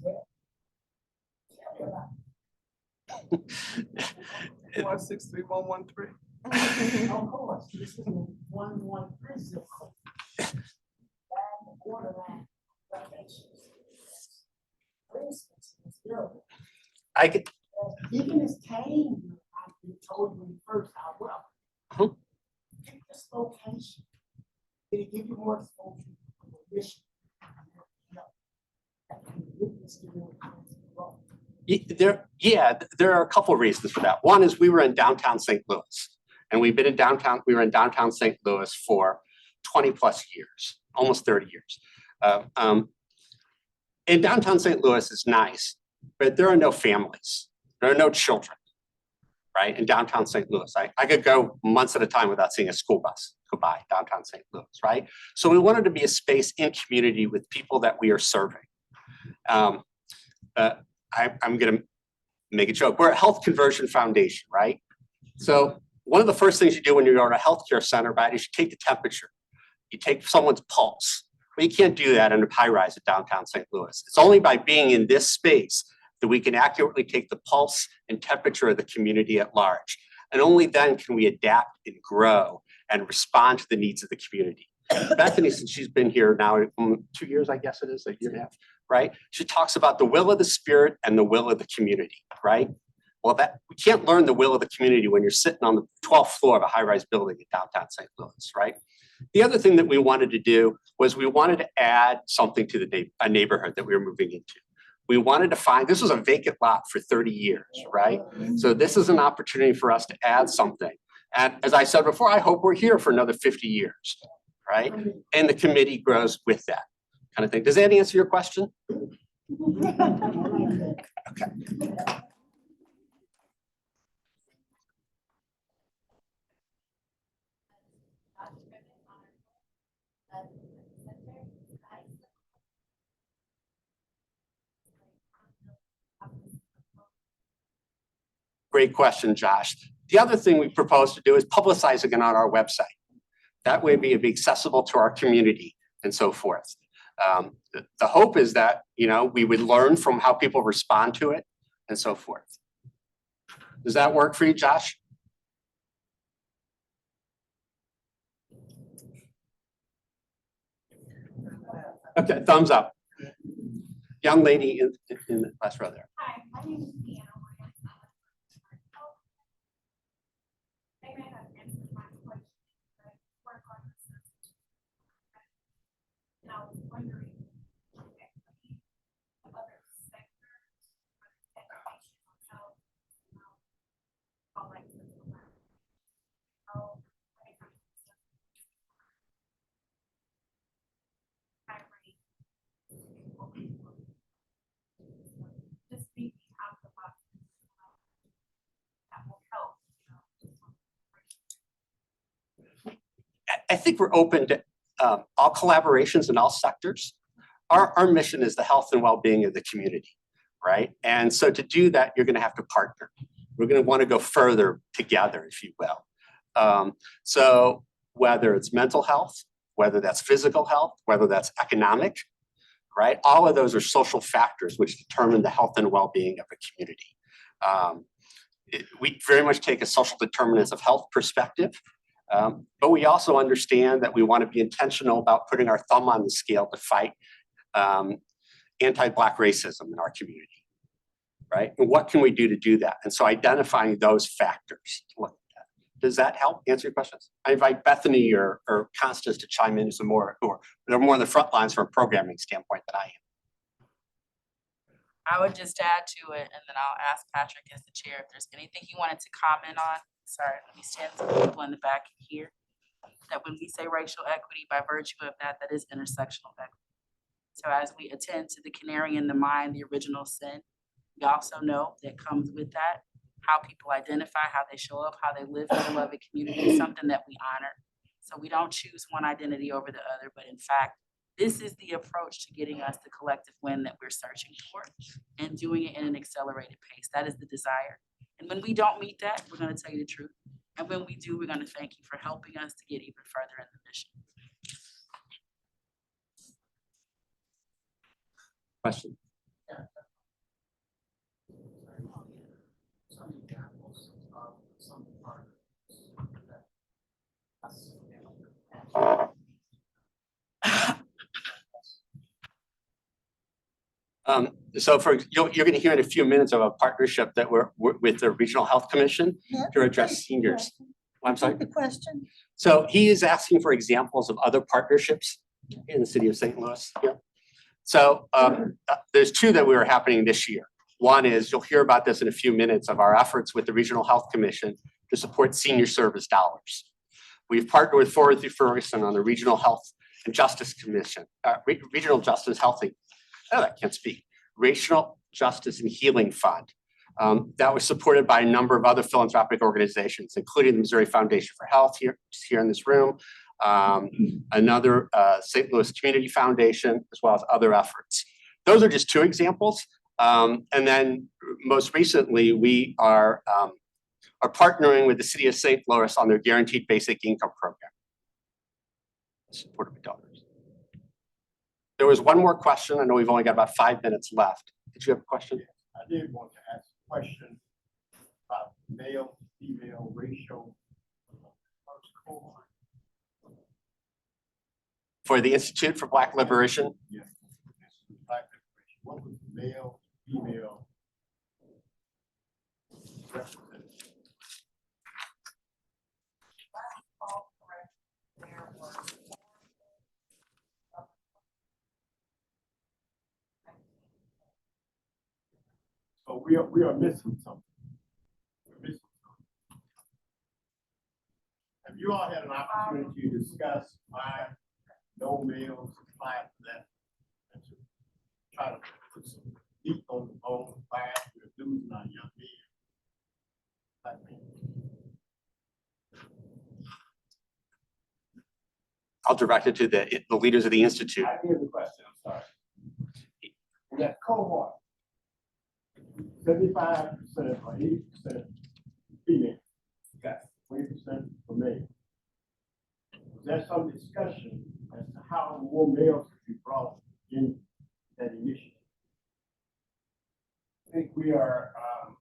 [SPEAKER 11] Tell me about it.
[SPEAKER 6] 163-113.
[SPEAKER 11] Of course, this is 113 zip code. Borderline locations. For instance, this building.
[SPEAKER 8] I could.
[SPEAKER 11] Deaconess came, I've been told when first how well. Pick this location. It'll give you more exposure to the mission.
[SPEAKER 8] There are a couple of reasons for that. One is we were in downtown St. Louis, and we were in downtown St. Louis for 20 plus years, almost 30 years. And downtown St. Louis is nice, but there are no families. There are no children, right? In downtown St. Louis, I could go months at a time without seeing a school bus go by downtown St. Louis, right? So we wanted to be a space in community with people that we are serving. I'm gonna make a joke. We're a health conversion foundation, right? So one of the first things you do when you're at a healthcare center, right, is you take the temperature. You take someone's pulse. Well, you can't do that in a high rise at downtown St. Louis. It's only by being in this space that we can accurately take the pulse and temperature of the community at large. And only then can we adapt and grow and respond to the needs of the community. Bethany, since she's been here now 2 years, I guess it is, a year and a half, right? She talks about the will of the spirit and the will of the community, right? Well, we can't learn the will of the community when you're sitting on the 12th floor of a high-rise building in downtown St. Louis, right? The other thing that we wanted to do was we wanted to add something to a neighborhood that we were moving into. We wanted to find, this was a vacant lot for 30 years, right? So this is an opportunity for us to add something. And as I said before, I hope we're here for another 50 years, right? And the committee grows with that kind of thing. Does that answer your question? Okay. Great question, Josh. The other thing we propose to do is publicizing it on our website. That way it'd be accessible to our community and so forth. The hope is that, you know, we would learn from how people respond to it and so forth. Does that work for you, Josh? Okay, thumbs up. Young lady in the last row there.
[SPEAKER 12] Hi, my name is Deanna. They may have answered my question, but work on this. And I was wondering, other sectors, education, health, all like this. Just thinking out the box. That will help.
[SPEAKER 8] I think we're open to all collaborations in all sectors. Our mission is the health and well-being of the community, right? And so to do that, you're going to have to partner. We're going to want to go further together, if you will. So whether it's mental health, whether that's physical health, whether that's economic, right? All of those are social factors which determine the health and well-being of a community. We very much take a social determinants of health perspective. But we also understand that we want to be intentional about putting our thumb on the scale to fight anti-Black racism in our community, right? And what can we do to do that? And so identifying those factors to look at that. Does that help answer your questions? I invite Bethany or Constance to chime in some more, who are more on the front lines from a programming standpoint than I am.
[SPEAKER 1] I would just add to it, and then I'll ask Patrick as the chair if there's anything he wanted to comment on. Sorry, let me stand to the people in the back here. That when we say racial equity, by virtue of that, that is intersectional equity. So as we attend to the canary in the mine, the original sin, we also know that comes with that, how people identify, how they show up, how they live in the beloved community is something that we honor. So we don't choose one identity over the other, but in fact, this is the approach to getting us the collective win that we're searching for and doing it in an accelerated pace. That is the desire. And when we don't meet that, we're going to tell you the truth. And when we do, we're going to thank you for helping us to get even further in the mission.
[SPEAKER 8] Question?
[SPEAKER 11] Some examples of some partners
[SPEAKER 8] So you're going to hear in a few minutes of a partnership that we're with the Regional Health Commission to address seniors. I'm sorry.
[SPEAKER 5] The question.
[SPEAKER 8] So he is asking for examples of other partnerships in the city of St. Louis here. So there's two that were happening this year. One is, you'll hear about this in a few minutes, of our efforts with the Regional Health Commission to support senior service dollars. We've partnered with Forward through Ferguson on the Regional Health and Justice Commission, Regional Justice Healthy. Oh, I can't speak. Racial Justice and Healing Fund. That was supported by a number of other philanthropic organizations, including the Missouri Foundation for Health here in this room, another St. Louis Community Foundation, as well as other efforts. Those are just two examples. And then most recently, we are partnering with the city of St. Louis on their guaranteed basic income program. Supported by donors. There was one more question. I know we've only got about 5 minutes left. Did you have a question?
[SPEAKER 11] I did want to ask a question about male, female ratio. First cohort.
[SPEAKER 8] For the Institute for Black Liberation?
[SPEAKER 11] Yes. Black liberation. What was the male, female? represented? So we are missing something. We're missing something. Have you all had an opportunity to discuss why no males apply for that? And to try to put some meat on the bone of class with dudes and our young men. Black men.
[SPEAKER 8] I'll direct it to the leaders of the Institute.
[SPEAKER 11] I hear the question, I'm sorry. In that cohort, 75% or 80% female, got 20% for male. Was there some discussion as to how more males could be brought in that initiative? I think we are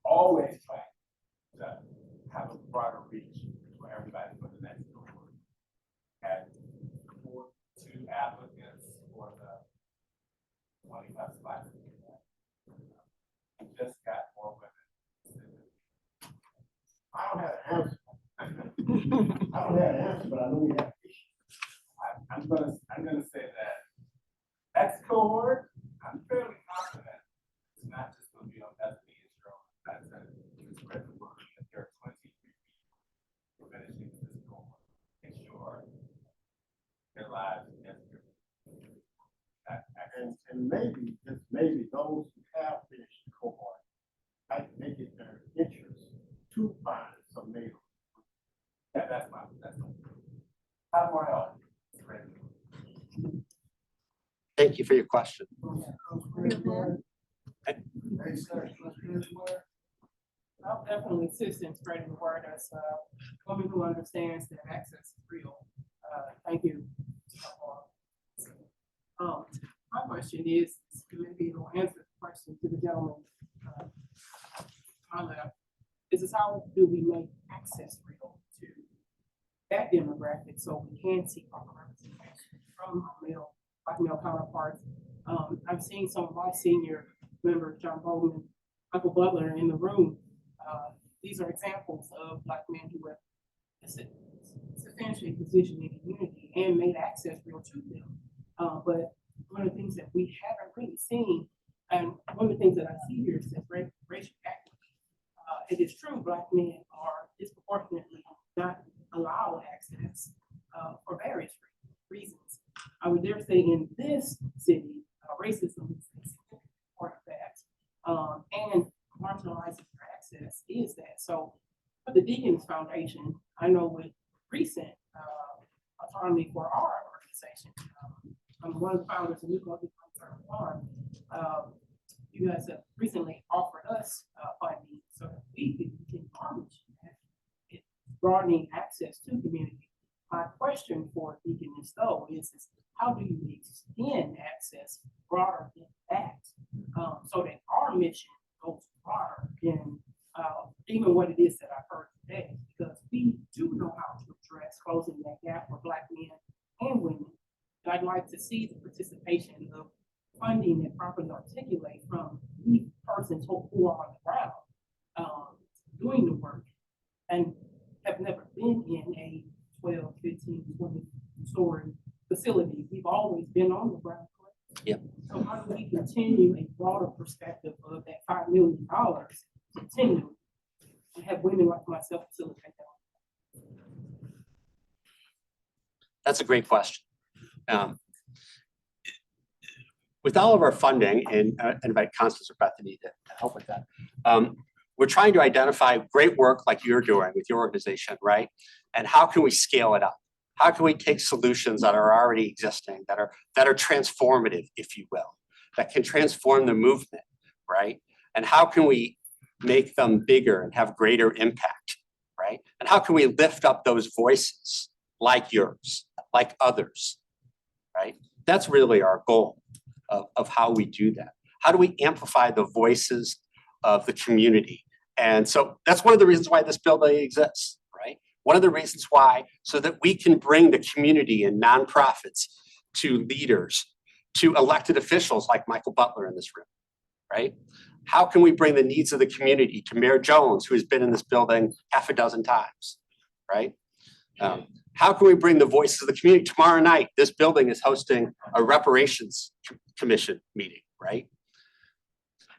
[SPEAKER 11] always trying to have a broader reach for everybody for the next cohort. Had 2 applicants for the 25 spots. We just got more women. I don't have an answer. I don't have an answer, but I know we have issues. I'm gonna say that next cohort, I'm fairly confident it's not just gonna be on Bethany Israel. That's a spread the word that there are 23 people who are finishing this cohort. Make sure their lives and maybe, just maybe those who have finished the cohort might make it their interest to find some male. That's my. Have more help.
[SPEAKER 8] Thank you for your question.
[SPEAKER 13] I'll definitely assist in spreading the word as a woman who understands that access is real. Thank you. My question is, maybe it'll answer the question to the gentleman on my left. Is how do we make access real to that demographic so we can see proper representation from our male counterparts? I've seen some of my senior members, John Bowman, Michael Butler, in the room. These are examples of Black men who have substantially positioned in the community and made access real to them. But one of the things that we haven't really seen, and one of the things that I see here is that racial equity. It is true Black men are disproportionately not allowed access for various reasons. I would dare say in this city, racism is a significant part of that. And marginalizing for access is that. So for the Deaconess Foundation, I know with recent autonomy for our organization, I'm one of the founders of New Public Farm. You guys have recently offered us funding so that we can continue our mission, broadening access to community. My question for Deaconess though is how do you extend access broader than that, so that our mission goes broader than even what it is that I've heard today? Because we do know how to address closing that gap for Black men and women. And I'd like to see the participation of funding that properly articulate from these persons who are on the ground doing the work and have never been in a 12, 15, 20 story facility. We've always been on the ground.
[SPEAKER 8] Yep.
[SPEAKER 13] So how do we continue a broader perspective of that $5 million continue and have women like myself facilitate that?
[SPEAKER 8] That's a great question. With all of our funding, and I invite Constance or Bethany to help with that, we're trying to identify great work like you're doing with your organization, right? And how can we scale it up? How can we take solutions that are already existing, that are transformative, if you will, that can transform the movement, right? And how can we make them bigger and have greater impact, right? And how can we lift up those voices like yours, like others, right? That's really our goal of how we do that. How do we amplify the voices of the community? And so that's one of the reasons why this building exists, right? One of the reasons why, so that we can bring the community and nonprofits to leaders, to elected officials like Michael Butler in this room, right? How can we bring the needs of the community to Mayor Jones, who has been in this building half a dozen times, right? How can we bring the voices of the community? Tomorrow night, this building is hosting a reparations commission meeting, right?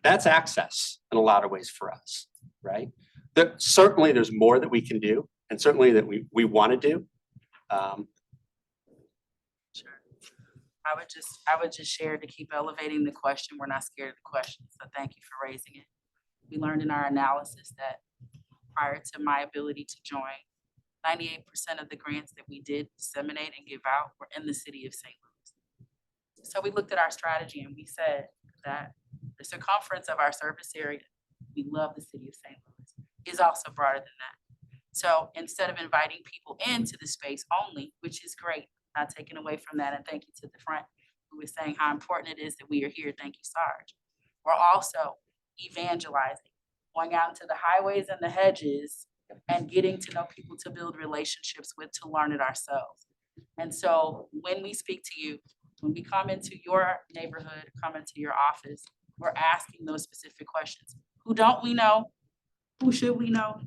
[SPEAKER 8] That's access in a lot of ways for us, right? Certainly there's more that we can do, and certainly that we want to do.
[SPEAKER 1] Sure. I would just share to keep elevating the question. We're not scared of the question, so thank you for raising it. We learned in our analysis that prior to my ability to join, 98% of the grants that we did disseminate and give out were in the city of St. Louis. So we looked at our strategy and we said that the circumference of our service area, we love the city of St. Louis, is also broader than that. So instead of inviting people into the space only, which is great, not taking away from that, and thank you to the front who was saying how important it is that we are here. Thank you, Sarge. We're also evangelizing, going out into the highways and the hedges and getting to know people to build relationships with, to learn it ourselves. And so when we speak to you, when we come into your neighborhood, come into your office, we're asking those specific questions. Who don't we know? Who should we know?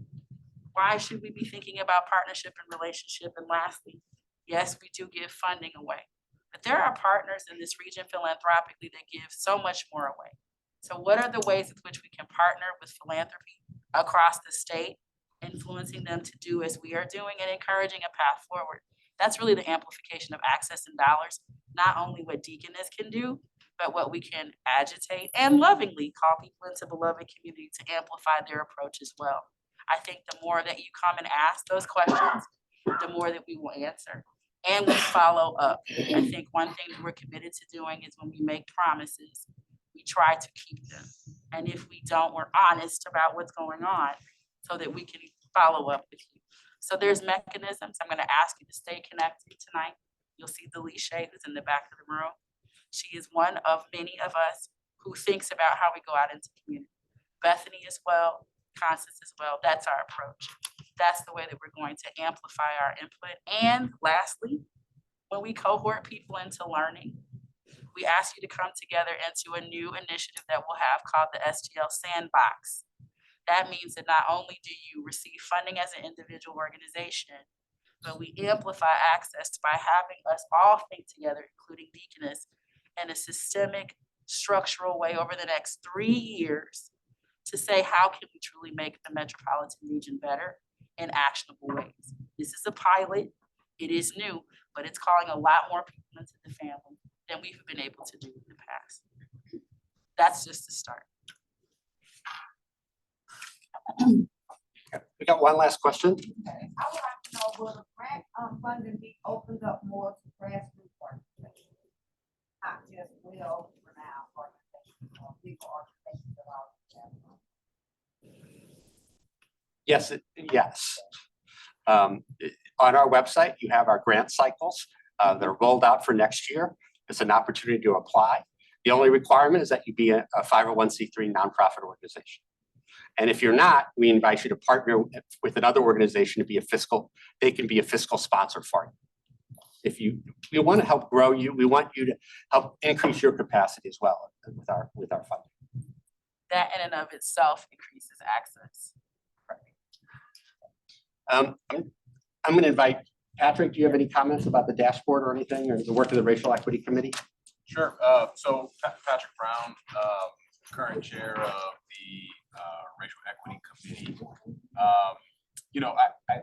[SPEAKER 1] Why should we be thinking about partnership and relationship? And lastly, yes, we do give funding away, but there are partners in this region philanthropically that give so much more away. So what are the ways in which we can partner with philanthropy across the state, influencing them to do as we are doing and encouraging a path forward? That's really the amplification of access and dollars, not only what Deaconess can do, but what we can agitate and lovingly call people into beloved community to amplify their approach as well. I think the more that you come and ask those questions, the more that we will answer. And we follow up. I think one thing that we're committed to doing is when we make promises, we try to keep them. And if we don't, we're honest about what's going on so that we can follow up with you. So there's mechanisms. I'm going to ask you to stay connected tonight. You'll see Delisha who's in the back of the room. She is one of many of us who thinks about how we go out into community. Bethany as well, Constance as well. That's our approach. That's the way that we're going to amplify our input. And lastly, when we cohort people into learning, we ask you to come together into a new initiative that we'll have called the STL Sandbox. That means that not only do you receive funding as an individual organization, but we amplify access by having us all think together, including Deaconess, in a systemic, structural way over the next 3 years to say, how can we truly make the metropolitan region better in actionable ways? This is a pilot. It is new, but it's calling a lot more people into the family than we've been able to do in the past. That's just the start.
[SPEAKER 8] We got one last question.
[SPEAKER 14] Okay, I would like to know, will the grant funding be opened up more to grassroots organizations? Not just will for now, organizations or big organizations that are.
[SPEAKER 8] Yes, yes. On our website, you have our grant cycles that are rolled out for next year. It's an opportunity to apply. The only requirement is that you be a 501c3 nonprofit organization. And if you're not, we invite you to partner with another organization to be they can be a fiscal sponsor for you. We want to help grow you. We want you to help increase your capacity as well with our funding.
[SPEAKER 1] That in and of itself increases access.
[SPEAKER 8] I'm going to invite Patrick. Do you have any comments about the dashboard or anything, or the work of the Racial Equity Committee?
[SPEAKER 11] Sure. So Patrick Brown, current chair of the Racial Equity Committee.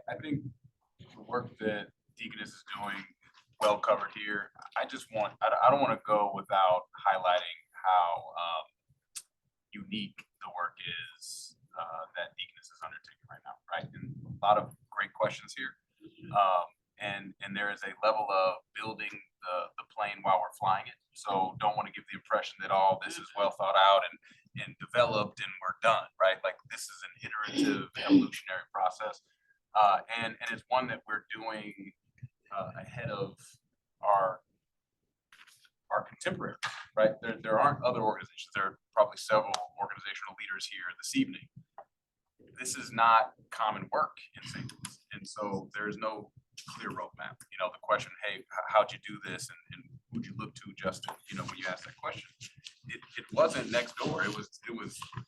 [SPEAKER 11] I think the work that Deaconess is doing well covered here. I don't want to go without highlighting how unique the work is that Deaconess is undertaking right now, right? And a lot of great questions here. And there is a level of building the plane while we're flying it. So don't want to give the impression that all this is well thought out and evolutionary process. And it's one that we're doing ahead of our contemporary, right? There aren't other organizations. There are probably several organizational leaders here this evening. This is not common work in St. Louis. And so there's no clear roadmap. You know, the question, hey, how'd you do this? And who'd you look to, Justin, you know, when you asked that question? It wasn't next door. It was,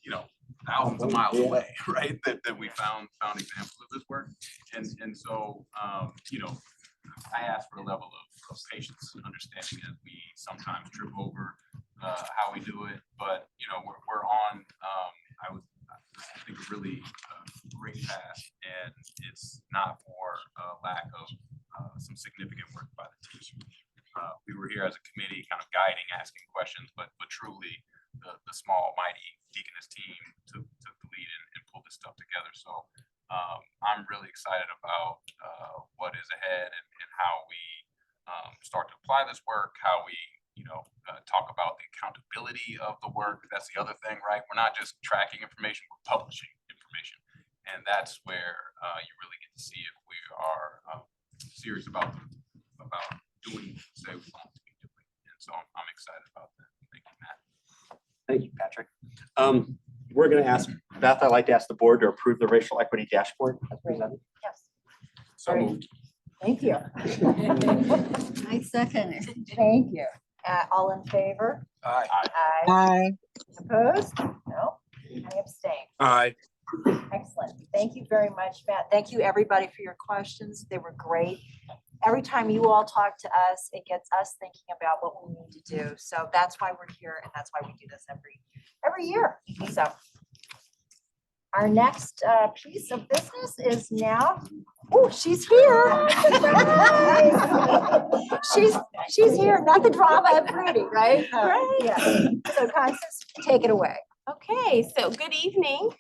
[SPEAKER 11] you know, thousands of miles away, right? That we found examples of this work. And so, you know, I ask for a level of patience and understanding as we sometimes trip over how we do it. But, you know, we're on, I think, a really great path, and it's not for lack of some significant work by the team. We were here as a committee kind of guiding, asking questions, but truly the small, mighty Deaconess team took the lead and pulled this stuff together. So I'm really excited about what is ahead and how we start to apply this work, how we, you know, talk about the accountability of the work. That's the other thing, right? We're not just tracking information, we're publishing information. And that's where you really get to see if we are serious about doing what we say we want to be doing. And so I'm excited about that. Thank you, Matt.
[SPEAKER 8] Thank you, Patrick. We're going to ask Beth, I'd like to ask the board to approve the racial equity dashboard as presented.
[SPEAKER 2] Yes,
[SPEAKER 11] So
[SPEAKER 2] Great.
[SPEAKER 11] moved.
[SPEAKER 2] thank you.
[SPEAKER 3] I second it.
[SPEAKER 2] Thank you. All in favor?
[SPEAKER 9] Aye.
[SPEAKER 2] Aye.
[SPEAKER 10] Aye.
[SPEAKER 2] Opposed? No. Any abstain?
[SPEAKER 7] Aye.
[SPEAKER 2] Excellent. Thank you very much, Matt. Thank you, everybody, for your questions. They were great. Every time you all talk to us, it gets us thinking about what we need to do. So that's why we're here, and that's why we do this every year. So our next piece of business is now, oh, she's here. She's here, not the drama and Rudy, right?
[SPEAKER 3] Right.
[SPEAKER 2] Yeah. So Constance, take it away.
[SPEAKER 12] Okay, so good evening.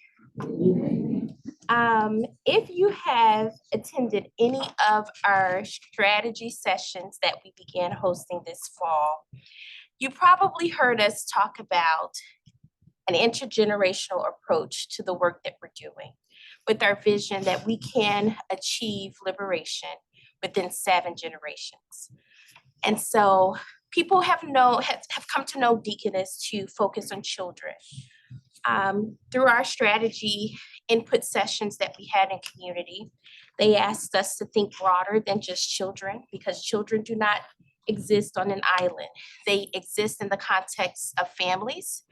[SPEAKER 12] If you have attended any of our strategy sessions that we began hosting this fall, you probably heard us talk about an intergenerational approach to the work that we're doing, with our vision that we can achieve liberation within 7 generations. And so people have come to know Deaconess to focus on children. Through our strategy input sessions that we had in community, they asked us to think broader than just children, because children do not exist on an island. They exist in the context of families,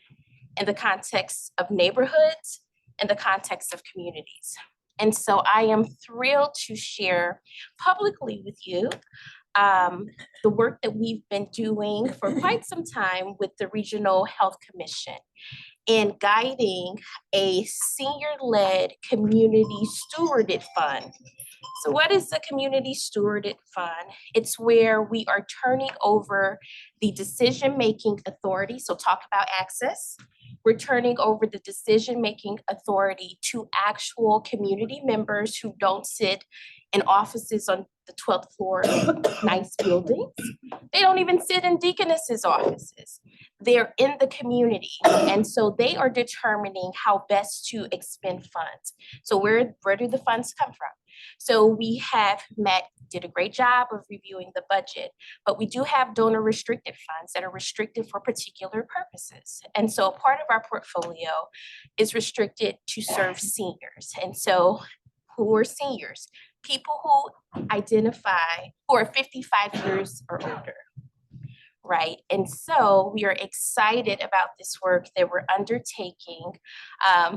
[SPEAKER 12] in the context of neighborhoods, in the context of communities. And so I am thrilled to share publicly with you the work that we've been doing for quite some time with the Regional Health Commission in guiding a senior-led community stewarded fund. So what is the community stewarded fund? It's where we are turning over the decision-making authority. So talk about access. We're turning over the decision-making authority to actual community members who don't sit in offices on the 12th floor of nice buildings. They don't even sit in Deaconess's offices. They're in the community. And so they are determining how best to expend funds. So where do the funds come from? So we have did a great job of reviewing the budget, but we do have donor restricted funds that are restricted for particular purposes. And so a part of our portfolio is restricted to serve seniors. And so who are seniors? People who identify, who are 55 years or older, right? And so we are excited about this work that we're undertaking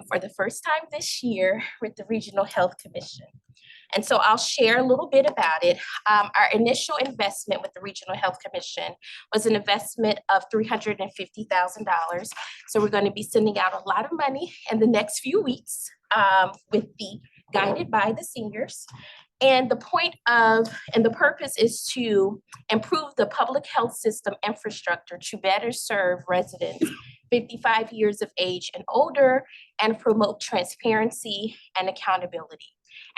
[SPEAKER 12] for the first time this year with the Regional Health Commission. And so I'll share a little bit about it. Our initial investment with the Regional Health Commission was an investment of $350,000. So we're going to be sending out a lot of money in the next few weeks guided by the seniors. And the purpose is to improve the public health system infrastructure to better serve residents 55 years of age and older, and promote transparency and accountability.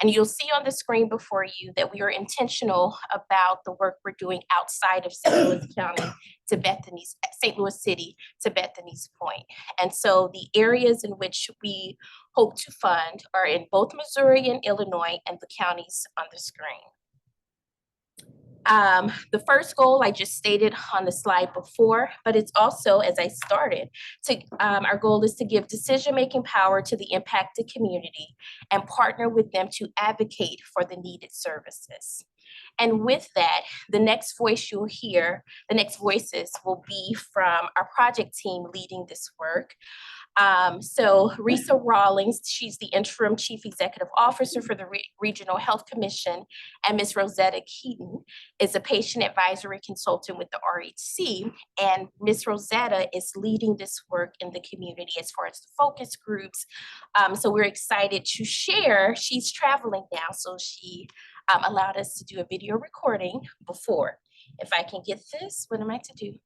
[SPEAKER 12] And you'll see on the screen before you that we are intentional about the work we're doing outside of St. Louis County to Bethany's, St. Louis City to Bethany's point. And so the areas in which we hope to fund are in both Missouri and Illinois and the counties on the screen. The first goal I just stated on the slide before, but it's also, as I started, our goal is to give decision-making power to the impacted community and partner with them to advocate for the needed services. And with that, the next voice you'll hear, the next voices will be from our project team leading this work. So Risa Rawlings, she's the interim chief executive officer for the Regional Health Commission, and Ms. Rosetta Keaton is a patient advisory consultant with the RHC. And Ms. Rosetta is leading this work in the community as far as the focus groups. So we're excited to share. She's traveling now, so she allowed us to do a video recording before. If I can get this, what am I to do?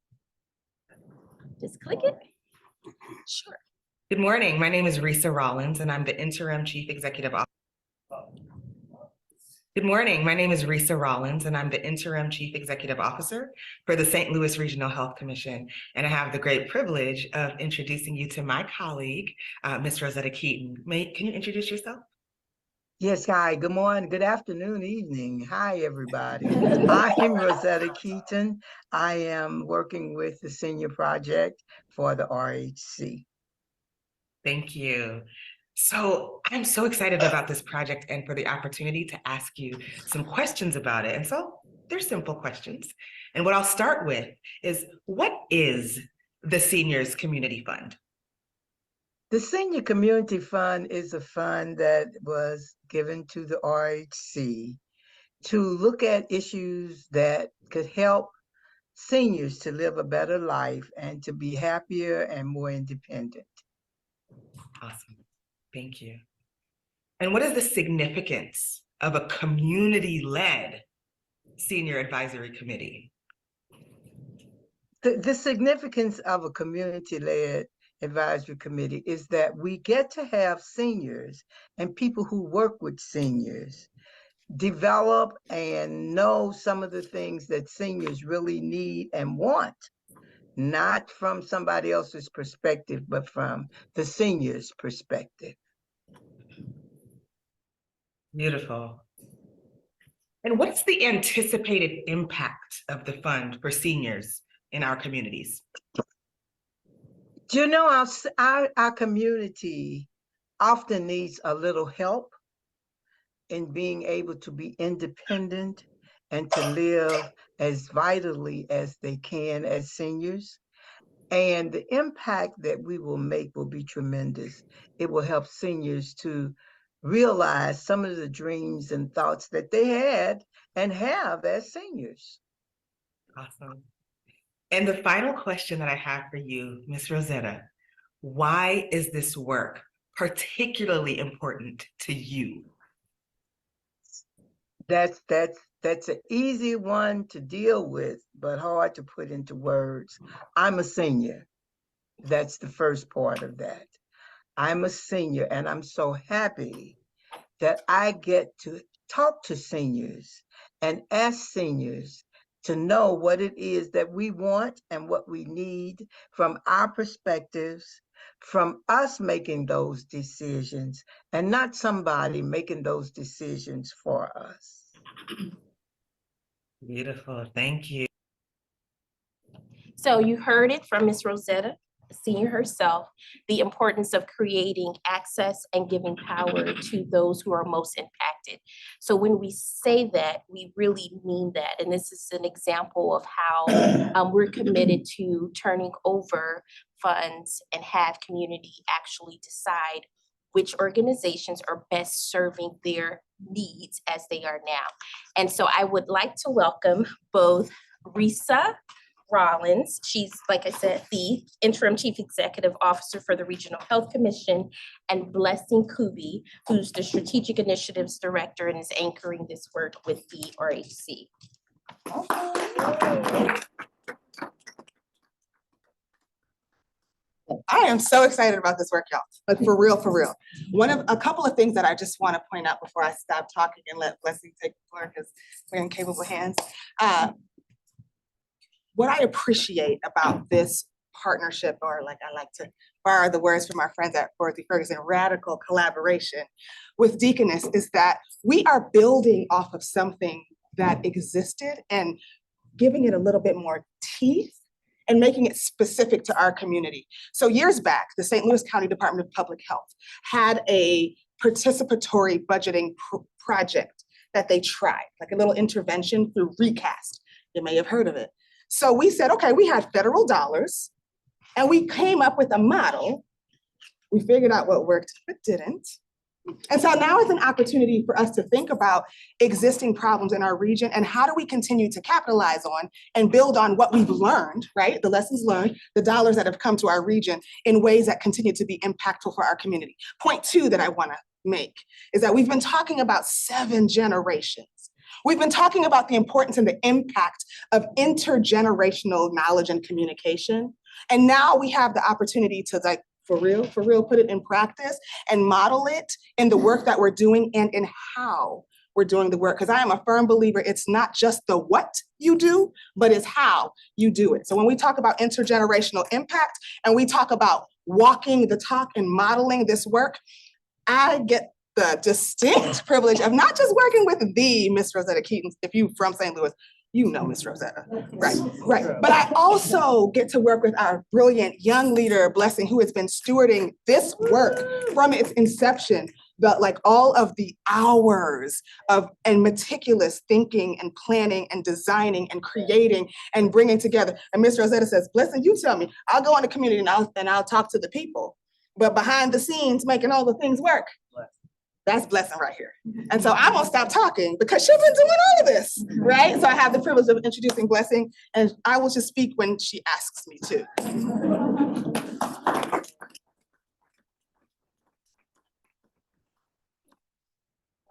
[SPEAKER 12] Just click it. Sure.
[SPEAKER 15] Good morning. My name is Risa Rollins, and I'm the interim chief executive officer. Good morning. My name is Risa Rollins, and I'm the interim chief executive officer for the St. Louis Regional Health Commission. And I have the great privilege of introducing you to my colleague, Ms. Rosetta Keaton. Can you introduce yourself?
[SPEAKER 16] Yes, hi, good morning, good afternoon, evening. Hi, everybody. I'm Rosetta Keaton. I am working with the Senior Project for the RHC.
[SPEAKER 15] Thank you. So I'm so excited about this project and for the opportunity to ask you some questions about it. And so they're simple questions. And what I'll start with is, what is the Seniors Community Fund?
[SPEAKER 16] The Senior Community Fund is a fund that was given to the RHC to look at issues that could help seniors to live a better life and to be happier and more independent.
[SPEAKER 15] Awesome. Thank you. And what is the significance of a community-led senior advisory committee?
[SPEAKER 16] The significance of a community-led advisory committee is that we get to have seniors and people who work with seniors develop and know some of the things that seniors really need and want, not from somebody else's perspective, but from the senior's perspective.
[SPEAKER 15] Beautiful. And what's the anticipated impact of the fund for seniors in our communities?
[SPEAKER 16] You know, our community often needs a little help in being able to be independent and to live as vitally as they can as seniors. And the impact that we will make will be tremendous. It will help seniors to realize some of the dreams and thoughts that they had and have as seniors.
[SPEAKER 15] Awesome. And the final question that I have for you, Ms. Rosetta, why is this work particularly important to you?
[SPEAKER 16] That's an easy one to deal with, but hard to put into words. I'm a senior. That's the first part of that. I'm a senior, and I'm so happy that I get to talk to seniors and ask seniors to know what it is that we want and what we need from our perspectives, from us making those decisions, and not somebody making those decisions for us.
[SPEAKER 15] Beautiful, thank you.
[SPEAKER 12] So you heard it from Ms. Rosetta, senior herself, the importance of creating access and giving power to those who are most impacted. So when we say that, we really mean that. And this is an example of how we're committed to turning over funds and have community actually decide which organizations are best serving their needs as they are now. And so I would like to welcome both Risa Rollins. She's, like I said, the interim chief executive officer for the Regional Health Commission, and Blessing Kubi, who's the strategic initiatives director and is anchoring this work with the RHC.
[SPEAKER 17] I am so excited about this work, y'all. Like for real, for real. A couple of things that I just want to point out before I stop talking and let Blessing take the floor because we're in capable hands. What I appreciate about this partnership, or like I like to borrow the words from our friends at Dorothy Ferguson, radical collaboration with Deaconess, is that we are building off of something that existed and giving it a little bit more teeth and making it specific to our community. So years back, the St. Louis County Department of Public Health had a participatory budgeting project that they tried, like a little intervention through Recast. You may have heard of it. So we said, okay, we had federal dollars and we came up with a model. We figured out what worked, but didn't. And so now is an opportunity for us to think about existing problems in our region and how do we continue to capitalize on and build on what we've learned, right? The lessons learned, the dollars that have come to our region in ways that continue to be impactful for our community. Point two that I want to make is that we've been talking about 7 generations. We've been talking about the importance and the impact of intergenerational knowledge and communication. And now we have the opportunity to, like, for real, put it in practice and model it in the work that we're doing and in how we're doing the work. Because I am a firm believer, it's not just the what you do, but it's how you do it. So when we talk about intergenerational impact and we talk about walking the talk and modeling this work, I get the distinct privilege of not just working with the Miss Rosetta Keaton. If you from St. Louis, you know Miss Rosetta, right. But I also get to work with our brilliant young leader, Blessing, who has been stewarding this work from its inception, but like all of the hours of and meticulous thinking and planning and designing and creating and bringing together. And Miss Rosetta says, Blessing, you tell me, I'll go in the community and I'll talk to the people, but behind the scenes, making all the things work. That's Blessing right here. And so I won't stop talking because she's been doing all of this, right? So I have the privilege of introducing Blessing, and I will just speak when she asks me to.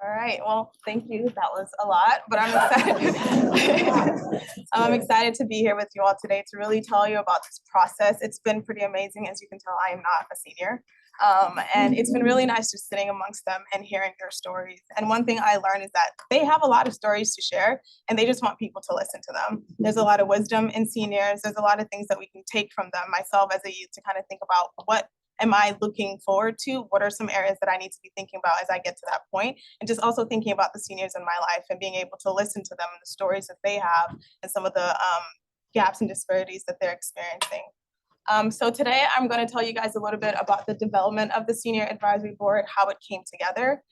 [SPEAKER 18] All right, well, thank you. That was a lot, but I'm excited. I'm excited to be here with you all today to really tell you about this process. It's been pretty amazing. As you can tell, I am not a senior. And it's been really nice just sitting amongst them and hearing their stories. And one thing I learned is that they have a lot of stories to share and they just want people to listen to them. There's a lot of wisdom in seniors. There's a lot of things that we can take from them, myself as a youth, to kind of think about what am I looking forward to? What are some areas that I need to be thinking about as I get to that point? And just also thinking about the seniors in my life and being able to listen to them and the stories that they have and some of the gaps and disparities that they're experiencing. So today I'm going to tell you guys a little bit about the development of the Senior Advisory Board, how it came together.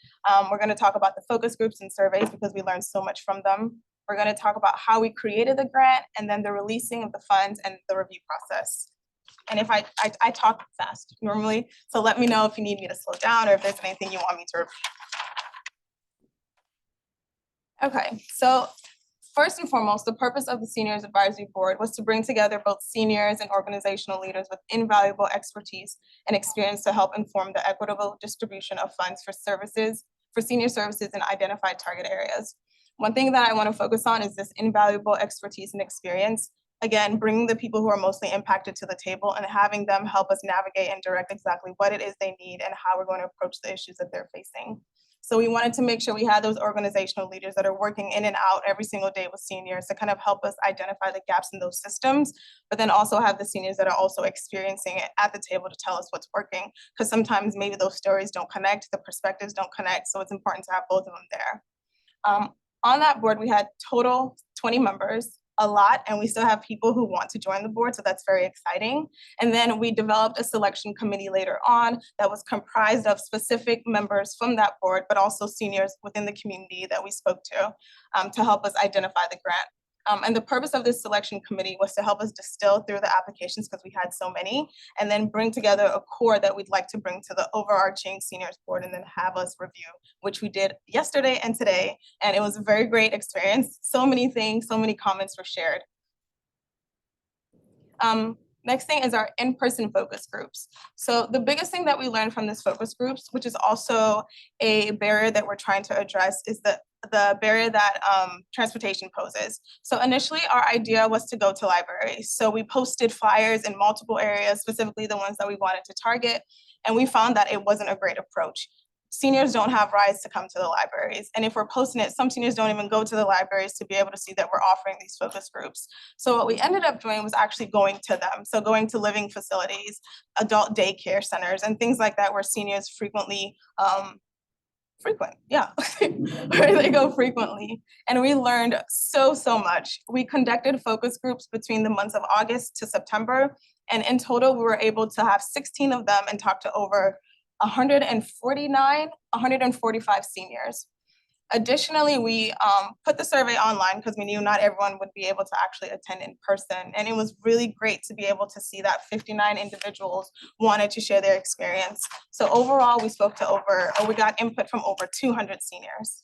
[SPEAKER 18] We're going to talk about the focus groups and surveys because we learned so much from them. We're going to talk about how we created the grant and then the releasing of the funds and the review process. And if I talk fast normally, so let me know if you need me to slow down or if there's anything you want me to repeat. Okay, so first and foremost, the purpose of the Seniors Advisory Board was to bring together both seniors and organizational leaders with invaluable expertise and experience to help inform the equitable distribution of funds for senior services in identified target areas. One thing that I want to focus on is this invaluable expertise and experience. Again, bringing the people who are mostly impacted to the table and having them help us navigate and direct exactly what it is they need and how we're going to approach the issues that they're facing. So we wanted to make sure we had those organizational leaders that are working in and out every single day with seniors to kind of help us identify the gaps in those systems, but then also have the seniors that are also experiencing it at the table to tell us what's working. Because sometimes maybe those stories don't connect, the perspectives don't connect. So it's important to have both of them there. On that board, we had total 20 members. A lot, and we still have people who want to join the board, so that's very exciting. And then we developed a selection committee later on that was comprised of specific members from that board, but also seniors within the community that we spoke to help us identify the grant. And the purpose of this selection committee was to help us distill through the applications because we had so many, and then bring together a core that we'd like to bring to the overarching seniors board and then have us review, which we did yesterday and today. And it was a very great experience. So many things, so many comments were shared. Next thing is our in-person focus groups. So the biggest thing that we learned from this focus groups, which is also a barrier that we're trying to address, is the the barrier that transportation poses. So initially, our idea was to go to libraries. So we posted flyers in multiple areas, specifically the ones that we wanted to target, and we found that it wasn't a great approach. Seniors don't have rides to come to the libraries. And if we're posting it, some seniors don't even go to the libraries to be able to see that we're offering these focus groups. So what we ended up doing was actually going to them. So going to living facilities, adult daycare centers, and things like that where seniors frequently, where they go frequently. And we learned so much. We conducted focus groups between the months of August to September. And in total, we were able to have 16 of them and talk to over 145 seniors. Additionally, we put the survey online because we knew not everyone would be able to actually attend in person. And it was really great to be able to see that 59 individuals wanted to share their experience. So overall, we got input from over 200 seniors.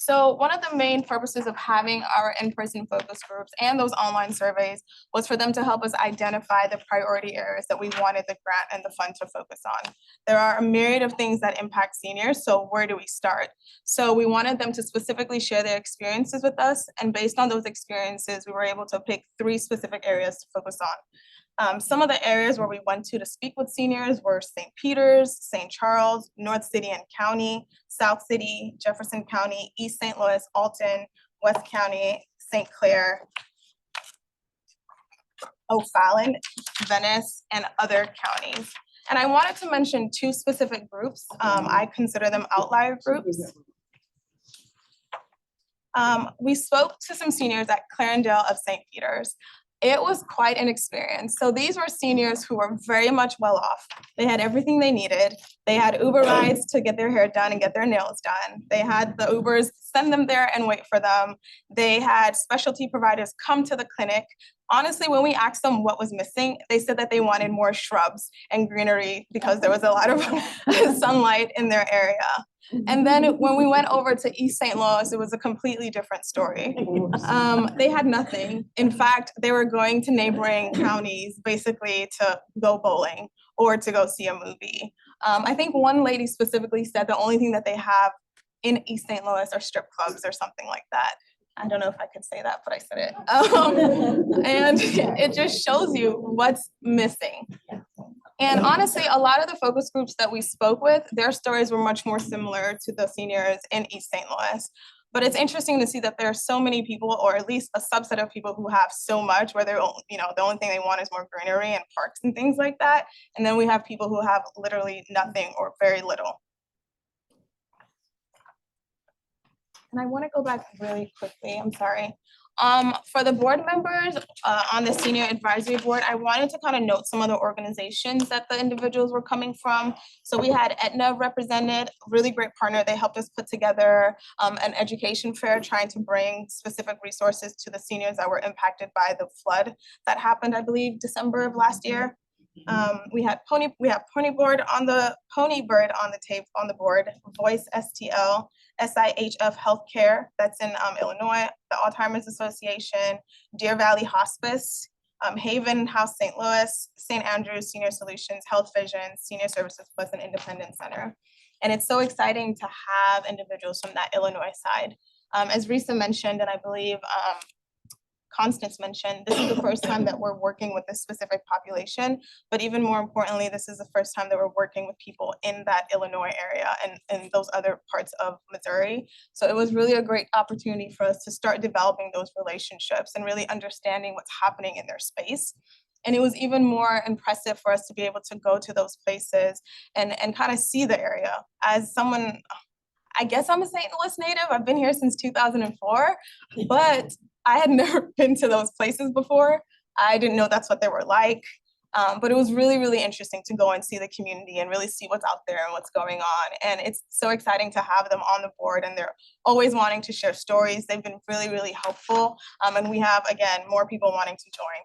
[SPEAKER 18] So one of the main purposes of having our in-person focus groups and those online surveys was for them to help us identify the priority areas that we wanted the grant and the fund to focus on. There are a myriad of things that impact seniors, so where do we start? So we wanted them to specifically share their experiences with us, and based on those experiences, we were able to pick 3 specific areas to focus on. Some of the areas where we went to speak with seniors were St. Peter's, St. Charles, North City and County, South City, Jefferson County, East St. Louis, Alton, West County, St. Clair, O'Fallon, Venice, and other counties. And I wanted to mention 2 specific groups. I consider them outlier groups. We spoke to some seniors at Clarendale of St. Peter's. It was quite an experience. So these were seniors who were very much well off. They had everything they needed. They had Uber rides to get their hair done and get their nails done. They had the Ubers send them there and wait for them. They had specialty providers come to the clinic. Honestly, when we asked them what was missing, they said that they wanted more shrubs and greenery because there was a lot of sunlight in their area. And then when we went over to East St. Louis, it was a completely different story. They had nothing. In fact, they were going to neighboring counties basically to go bowling or to go see a movie. I think one lady specifically said the only thing that they have in East St. Louis are strip clubs or something like that. I don't know if I could say that, but I said it. And it just shows you what's missing. And honestly, a lot of the focus groups that we spoke with, their stories were much more similar to the seniors in East St. Louis. But it's interesting to see that there are so many people, or at least a subset of people who have so much, where they're, the only thing they want is more greenery and parks and things like that. And then we have people who have literally nothing or very little. And I want to go back really quickly, I'm sorry. For the board members on the senior advisory board, I wanted to kind of note some of the organizations that the individuals were coming from. So we had Aetna represented, really great partner. They helped us put together an education fair trying to bring specific resources to the seniors that were impacted by the flood that happened, I believe, December of last year. We have Ponybird on the board, Voice STL, SIHF Healthcare, that's in Illinois, the Alzheimer's Association, Deer Valley Hospice, Haven House St. Louis, St. Andrews Senior Solutions, Health Vision, Senior Services Plus, and Independence Center. And it's so exciting to have individuals from that Illinois side. As Risa mentioned, and I believe Constance mentioned, this is the first time that we're working with this specific population, but even more importantly, this is the first time that we're working with people in that Illinois area and those other parts of Missouri. So it was really a great opportunity for us to start developing those relationships and really understanding what's happening in their space. And it was even more impressive for us to be able to go to those places and kind of see the area. As someone, I guess I'm a St. Louis native, I've been here since 2004, but I had never been to those places before. I didn't know that's what they were like. But it was really, really interesting to go and see the community and really see what's out there and what's going on. And it's so exciting to have them on the board, and they're always wanting to share stories. They've been really, really helpful. And we have, again, more people wanting to join.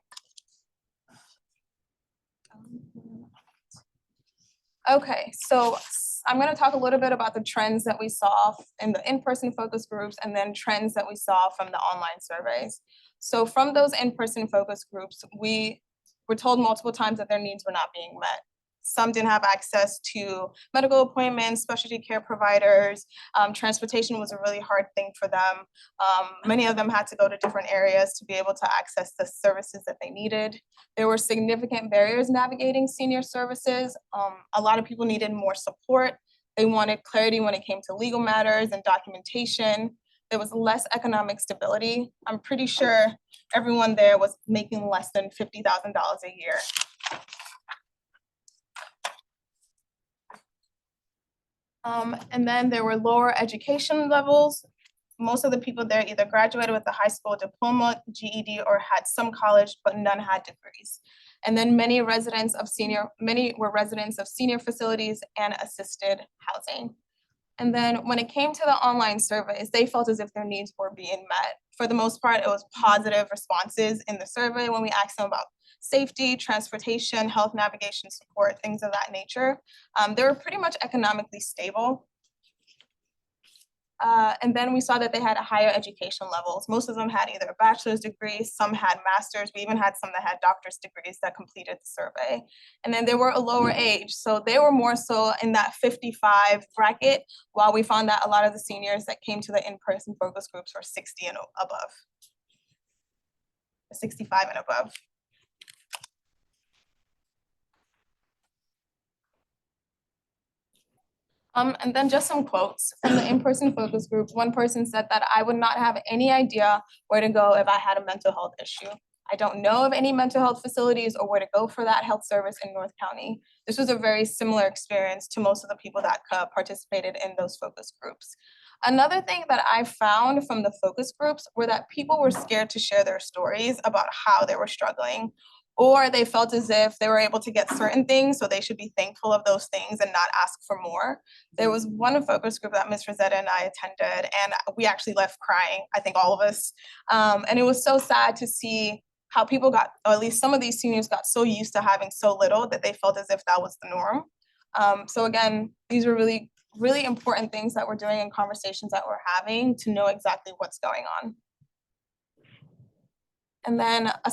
[SPEAKER 18] Okay, so I'm going to talk a little bit about the trends that we saw in the in-person focus groups and then trends that we saw from the online surveys. So from those in-person focus groups, we were told multiple times that their needs were not being met. Some didn't have access to medical appointments, specialty care providers. Transportation was a really hard thing for them. Many of them had to go to different areas to be able to access the services that they needed. There were significant barriers navigating senior services. A lot of people needed more support. They wanted clarity when it came to legal matters and documentation. There was less economic stability. I'm pretty sure everyone there was making less than $50,000 a year. And then there were lower education levels. Most of the people there either graduated with a high school diploma, GED, or had some college, but none had degrees. And then many were residents of senior facilities and assisted housing. And then when it came to the online surveys, they felt as if their needs were being met. For the most part, it was positive responses in the survey when we asked them about safety, transportation, health navigation support, things of that nature. They were pretty much economically stable. And then we saw that they had higher education levels. Most of them had either a bachelor's degree, some had master's, we even had some that had doctor's degrees that completed the survey. And then they were a lower age, so they were more so in that 55 bracket, while we found that a lot of the seniors that came to the in-person focus groups were 60 and above. 65 and above. And then just some quotes from the in-person focus group. One person said that I would not have any idea where to go if I had a mental health issue. I don't know of any mental health facilities or where to go for that health service in North County. This was a very similar experience to most of the people that participated in those focus groups. Another thing that I found from the focus groups were that people were scared to share their stories about how they were struggling, or they felt as if they were able to get certain things, so they should be thankful of those things and not ask for more. There was one focus group that Ms. Rosetta and I attended, and we actually left crying, I think all of us. And it was so sad to see how people got, or at least some of these seniors got so used to having so little that they felt as if that was the norm. So again, these were really, really important things that we're doing and conversations that we're having to know exactly what's going on. And then a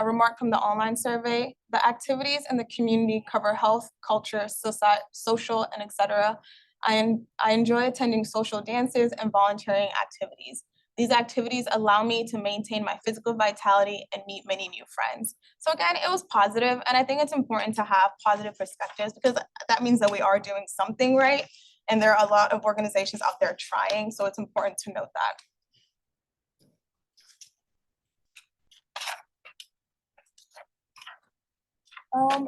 [SPEAKER 18] remark from the online survey: the activities in the community cover health, culture, social, and etc. I enjoy attending social dances and volunteering activities. These activities allow me to maintain my physical vitality and meet many new friends. So again, it was positive, and I think it's important to have positive perspectives because that means that we are doing something right, and there are a lot of organizations out there trying, so it's important to note that.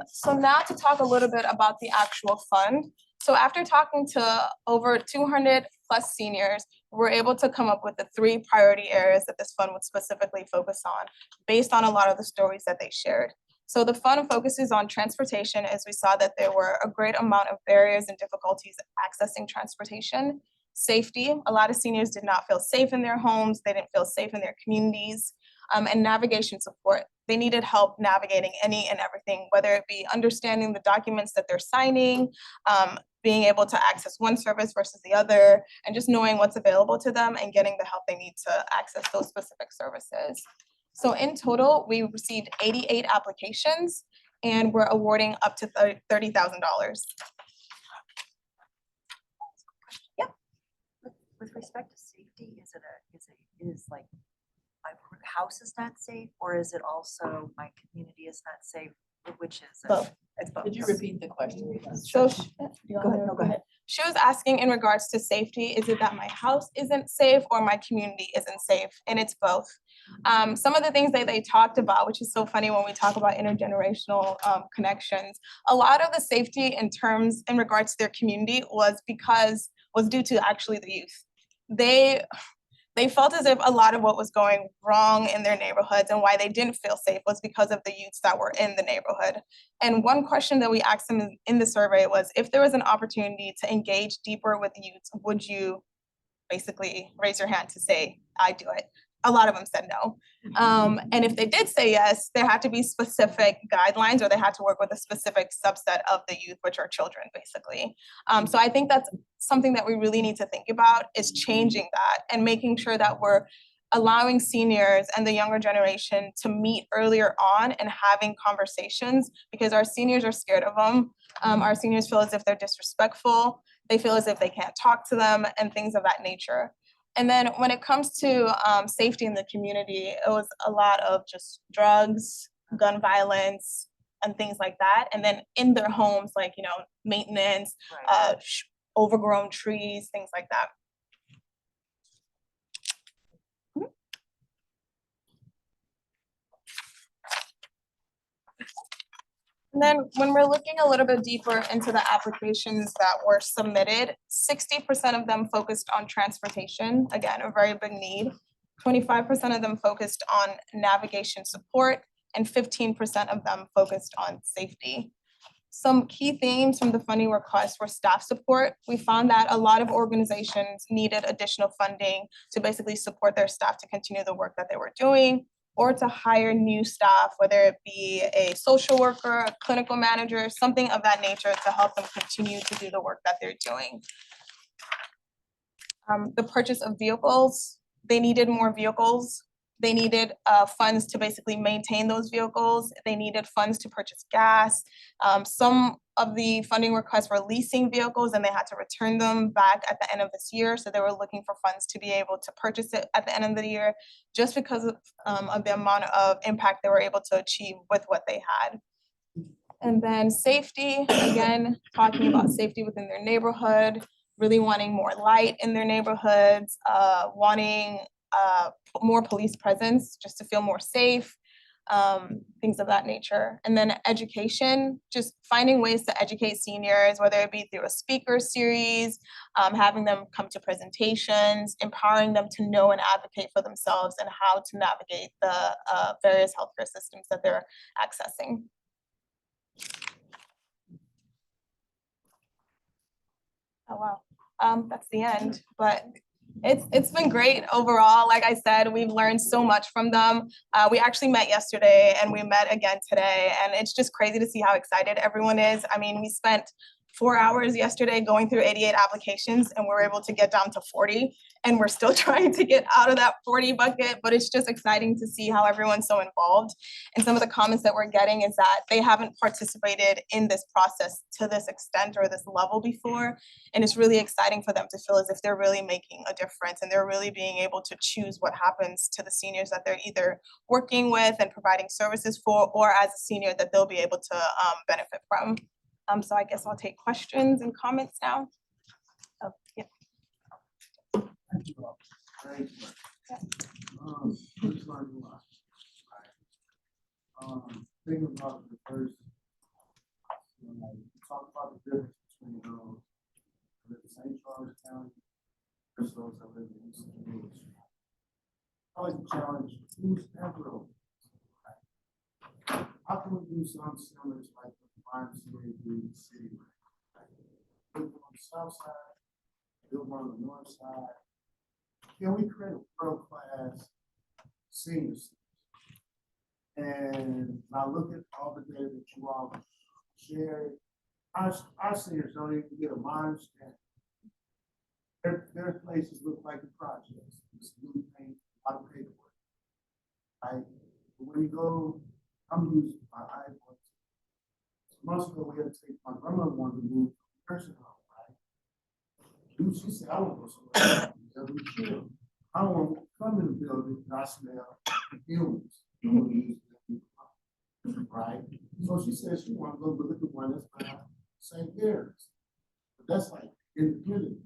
[SPEAKER 18] So now to talk a little bit about the actual fund. So after talking to over 200 plus seniors, we're able to come up with the 3 priority areas that this fund would specifically focus on based on a lot of the stories that they shared. So the fund focuses on transportation, as we saw that there were a great amount of barriers and difficulties accessing transportation. Safety, a lot of seniors did not feel safe in their homes, they didn't feel safe in their communities. And navigation support. They needed help navigating any and everything, whether it be understanding the documents that they're signing, being able to access one service versus the other, and just knowing what's available to them and getting the help they need to access those specific services. So in total, we received 88 applications and we're awarding up to $30,000.
[SPEAKER 19] Yeah. With respect to safety, is like my house is not safe, or is it also my community is not safe? Which is it?
[SPEAKER 1] Both.
[SPEAKER 19] It's both.
[SPEAKER 1] Could you repeat the question?
[SPEAKER 18] So
[SPEAKER 19] Go ahead.
[SPEAKER 18] She was asking in regards to safety, is it that my house isn't safe or my community isn't safe? And it's both. Some of the things that they talked about, which is so funny when we talk about intergenerational connections, a lot of the safety in regards to their community was due to actually the youth. They felt as if a lot of what was going wrong in their neighborhoods and why they didn't feel safe was because of the youths that were in the neighborhood. And one question that we asked them in the survey was, if there was an opportunity to engage deeper with youths, would you basically raise your hand to say, I do it? A lot of them said no. And if they did say yes, there had to be specific guidelines, or they had to work with a specific subset of the youth, which are children, basically. So I think that's something that we really need to think about, is changing that and making sure that we're allowing seniors and the younger generation to meet earlier on and having conversations, because our seniors are scared of them. Our seniors feel as if they're disrespectful. They feel as if they can't talk to them and things of that nature. And then when it comes to safety in the community, it was a lot of just drugs, gun violence, and things like that. And then in their homes, like, you know, maintenance, overgrown trees, things like that. And then when we're looking a little bit deeper into the applications that were submitted, 60% of them focused on transportation, again, a very big need. 25% of them focused on navigation support, and 15% of them focused on safety. Some key themes from the funding request were staff support. We found that a lot of organizations needed additional funding to basically support their staff to continue the work that they were doing, or to hire new staff, whether it be a social worker, a clinical manager, something of that nature to help them continue to do the work that they're doing. The purchase of vehicles, they needed more vehicles. They needed funds to basically maintain those vehicles. They needed funds to purchase gas. Some of the funding requests were leasing vehicles and they had to return them back at the end of this year. So they were looking for funds to be able to purchase it at the end of the year, just because of the amount of impact they were able to achieve with what they had. And then safety, again, talking about safety within their neighborhood, really wanting more light in their neighborhoods, wanting more police presence just to feel more safe, things of that nature. And then education, just finding ways to educate seniors, whether it be through a speaker series, having them come to presentations, empowering them to know and advocate for themselves and how to navigate the various healthcare systems that they're accessing. Oh, wow. That's the end, but it's been great overall. Like I said, we've learned so much from them. We actually met yesterday and we met again today, and it's just crazy to see how excited everyone is. I mean, we spent 4 hours yesterday going through 88 applications and we were able to get down to 40, and we're still trying to get out of that 40 bucket, but it's just exciting to see how everyone's so involved. And some of the comments that we're getting is that they haven't participated in this process to this extent or this level before. And it's really exciting for them to feel as if they're really making a difference and they're really being able to choose what happens to the seniors that they're either working with and providing services for, or as a senior that they'll be able to benefit from. So I guess I'll take questions and comments now. Oh, yeah.
[SPEAKER 11] Thank you all. Thank you. Just learned a lot. Thinking about the first, talk about the difference between those that live in St. Charles County versus those that live in East Louis. I like to challenge who's ever. How can we do something similar to like the Prime City do in the city? Build on the south side, build on the north side. Can we create a world-class senior center? And I look at all the data that you all shared. Our seniors don't even get a modern stamp. Their places look like the projects. It's blue paint, a lot of paperwork. Right? But when you go, I'm using my iPhone. Months ago, we had to take my grandmother wanted to move to a nursing home, right? She said, I want to go somewhere every year. I don't want to come in the building and I smell humans. Right? So she said she wanted to go look at the one that's by St. Gary's. But that's like independent.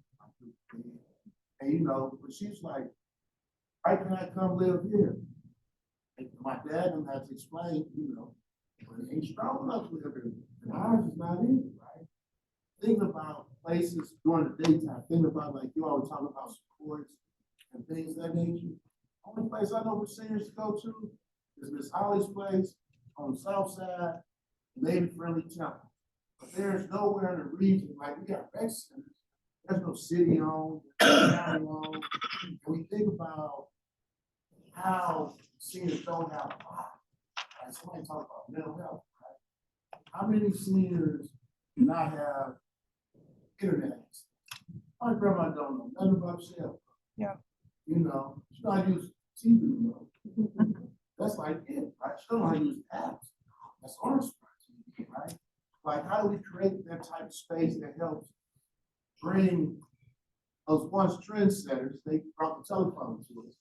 [SPEAKER 11] And you know, but she's like, why can I come live here? And my dad and had to explain, you know, but it ain't strong enough to live here. And ours is not in, right? Think about places during the daytime. Think about like you always talk about sports and things of that nature. Only place I know for seniors to go to is Miss Holly's place on the south side, maybe Friendly Temple. But there's nowhere in the region, like we got rec centers, there's no city owned, county owned. And we think about how seniors don't have a lot. Like somebody talk about mental health, right? How many seniors do not have internet access? My grandma don't know nothing about cell phone.
[SPEAKER 18] Yeah.
[SPEAKER 11] You know, she don't use
[SPEAKER 20] TV remote. That's like it, right? Show them how to use apps. That's our responsibility, right? Like, how do we create that type of space that helps bring those once trendsetters, they brought the telephone to us,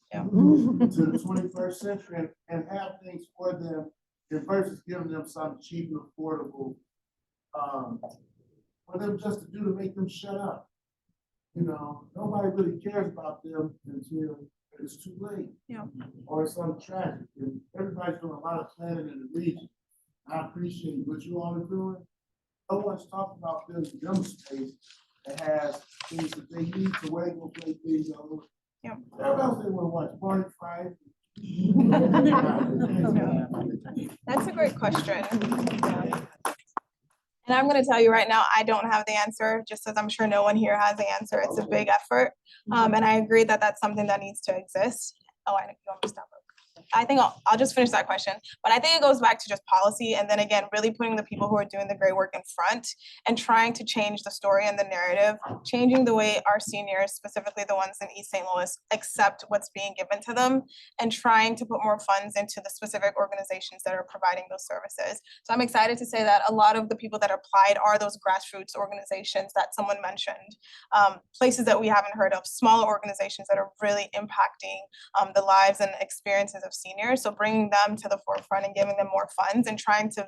[SPEAKER 20] to the 21st century and have things for them versus giving them something cheap and affordable for them just to do to make them shut up. You know, nobody really cares about them until it's too late.
[SPEAKER 18] Yeah.
[SPEAKER 20] Or it's something tragic. And everybody's doing a lot of planning in the region. I appreciate what you all are doing. No one's talking about building them space that has things that they need to where they go play things on.
[SPEAKER 18] Yeah.
[SPEAKER 20] What else they want to watch? Barney Fife?
[SPEAKER 18] That's a great question. And I'm gonna tell you right now, I don't have the answer, just as I'm sure no one here has the answer. It's a big effort. And I agree that that's something that needs to exist. Oh, I know you want me to stop. I think I'll just finish that question, but I think it goes back to just policy, and then again, really putting the people who are doing the great work in front and trying to change the story and the narrative, changing the way our seniors, specifically the ones in East St. Louis, accept what's being given to them, and trying to put more funds into the specific organizations that are providing those services. So I'm excited to say that a lot of the people that applied are those grassroots organizations that someone mentioned, places that we haven't heard of, smaller organizations that are really impacting the lives and experiences of seniors. So bringing them to the forefront and giving them more funds and trying to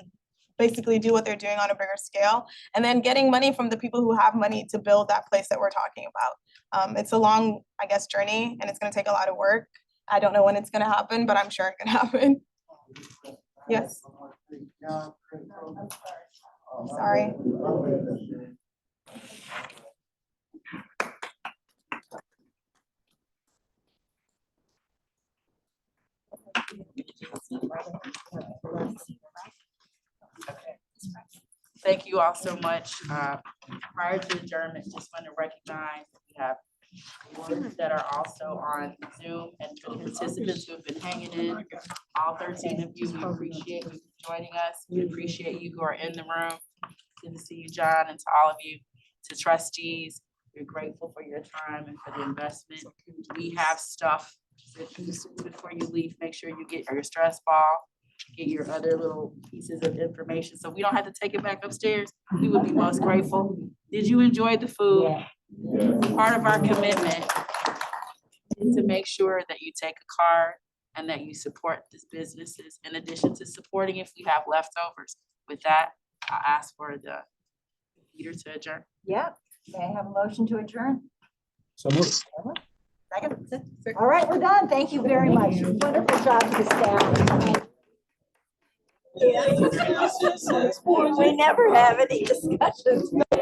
[SPEAKER 18] basically do what they're doing on a bigger scale, and then getting money from the people who have money to build that place that we're talking about. It's a long, I guess, journey, and it's going to take a lot of work. I don't know when it's going to happen, but I'm sure it can happen. Yes. Sorry.
[SPEAKER 1] Thank you all so much. Prior to adjournment, just want to recognize that we have boards that are also on Zoom, and for the participants who have been hanging in, all 13 of you, we appreciate you joining us. We appreciate you who are in the room. Good to see you, John, and to all of you, to trustees. We're grateful for your time and for the investment. We have stuff before you leave. Make sure you get your stress ball, get your other little pieces of information, so we don't have to take it back upstairs. We would be most grateful. Did you enjoy the food? Part of our commitment is to make sure that you take a card and that you support these businesses, in addition to supporting if we have leftovers. With that, I'll ask for the leader to adjourn.
[SPEAKER 2] Yeah, may I have a motion to adjourn?
[SPEAKER 4] So moved.
[SPEAKER 2] Second? All right, we're done. Thank you very much. Wonderful job to the staff.
[SPEAKER 3] We never have any discussions.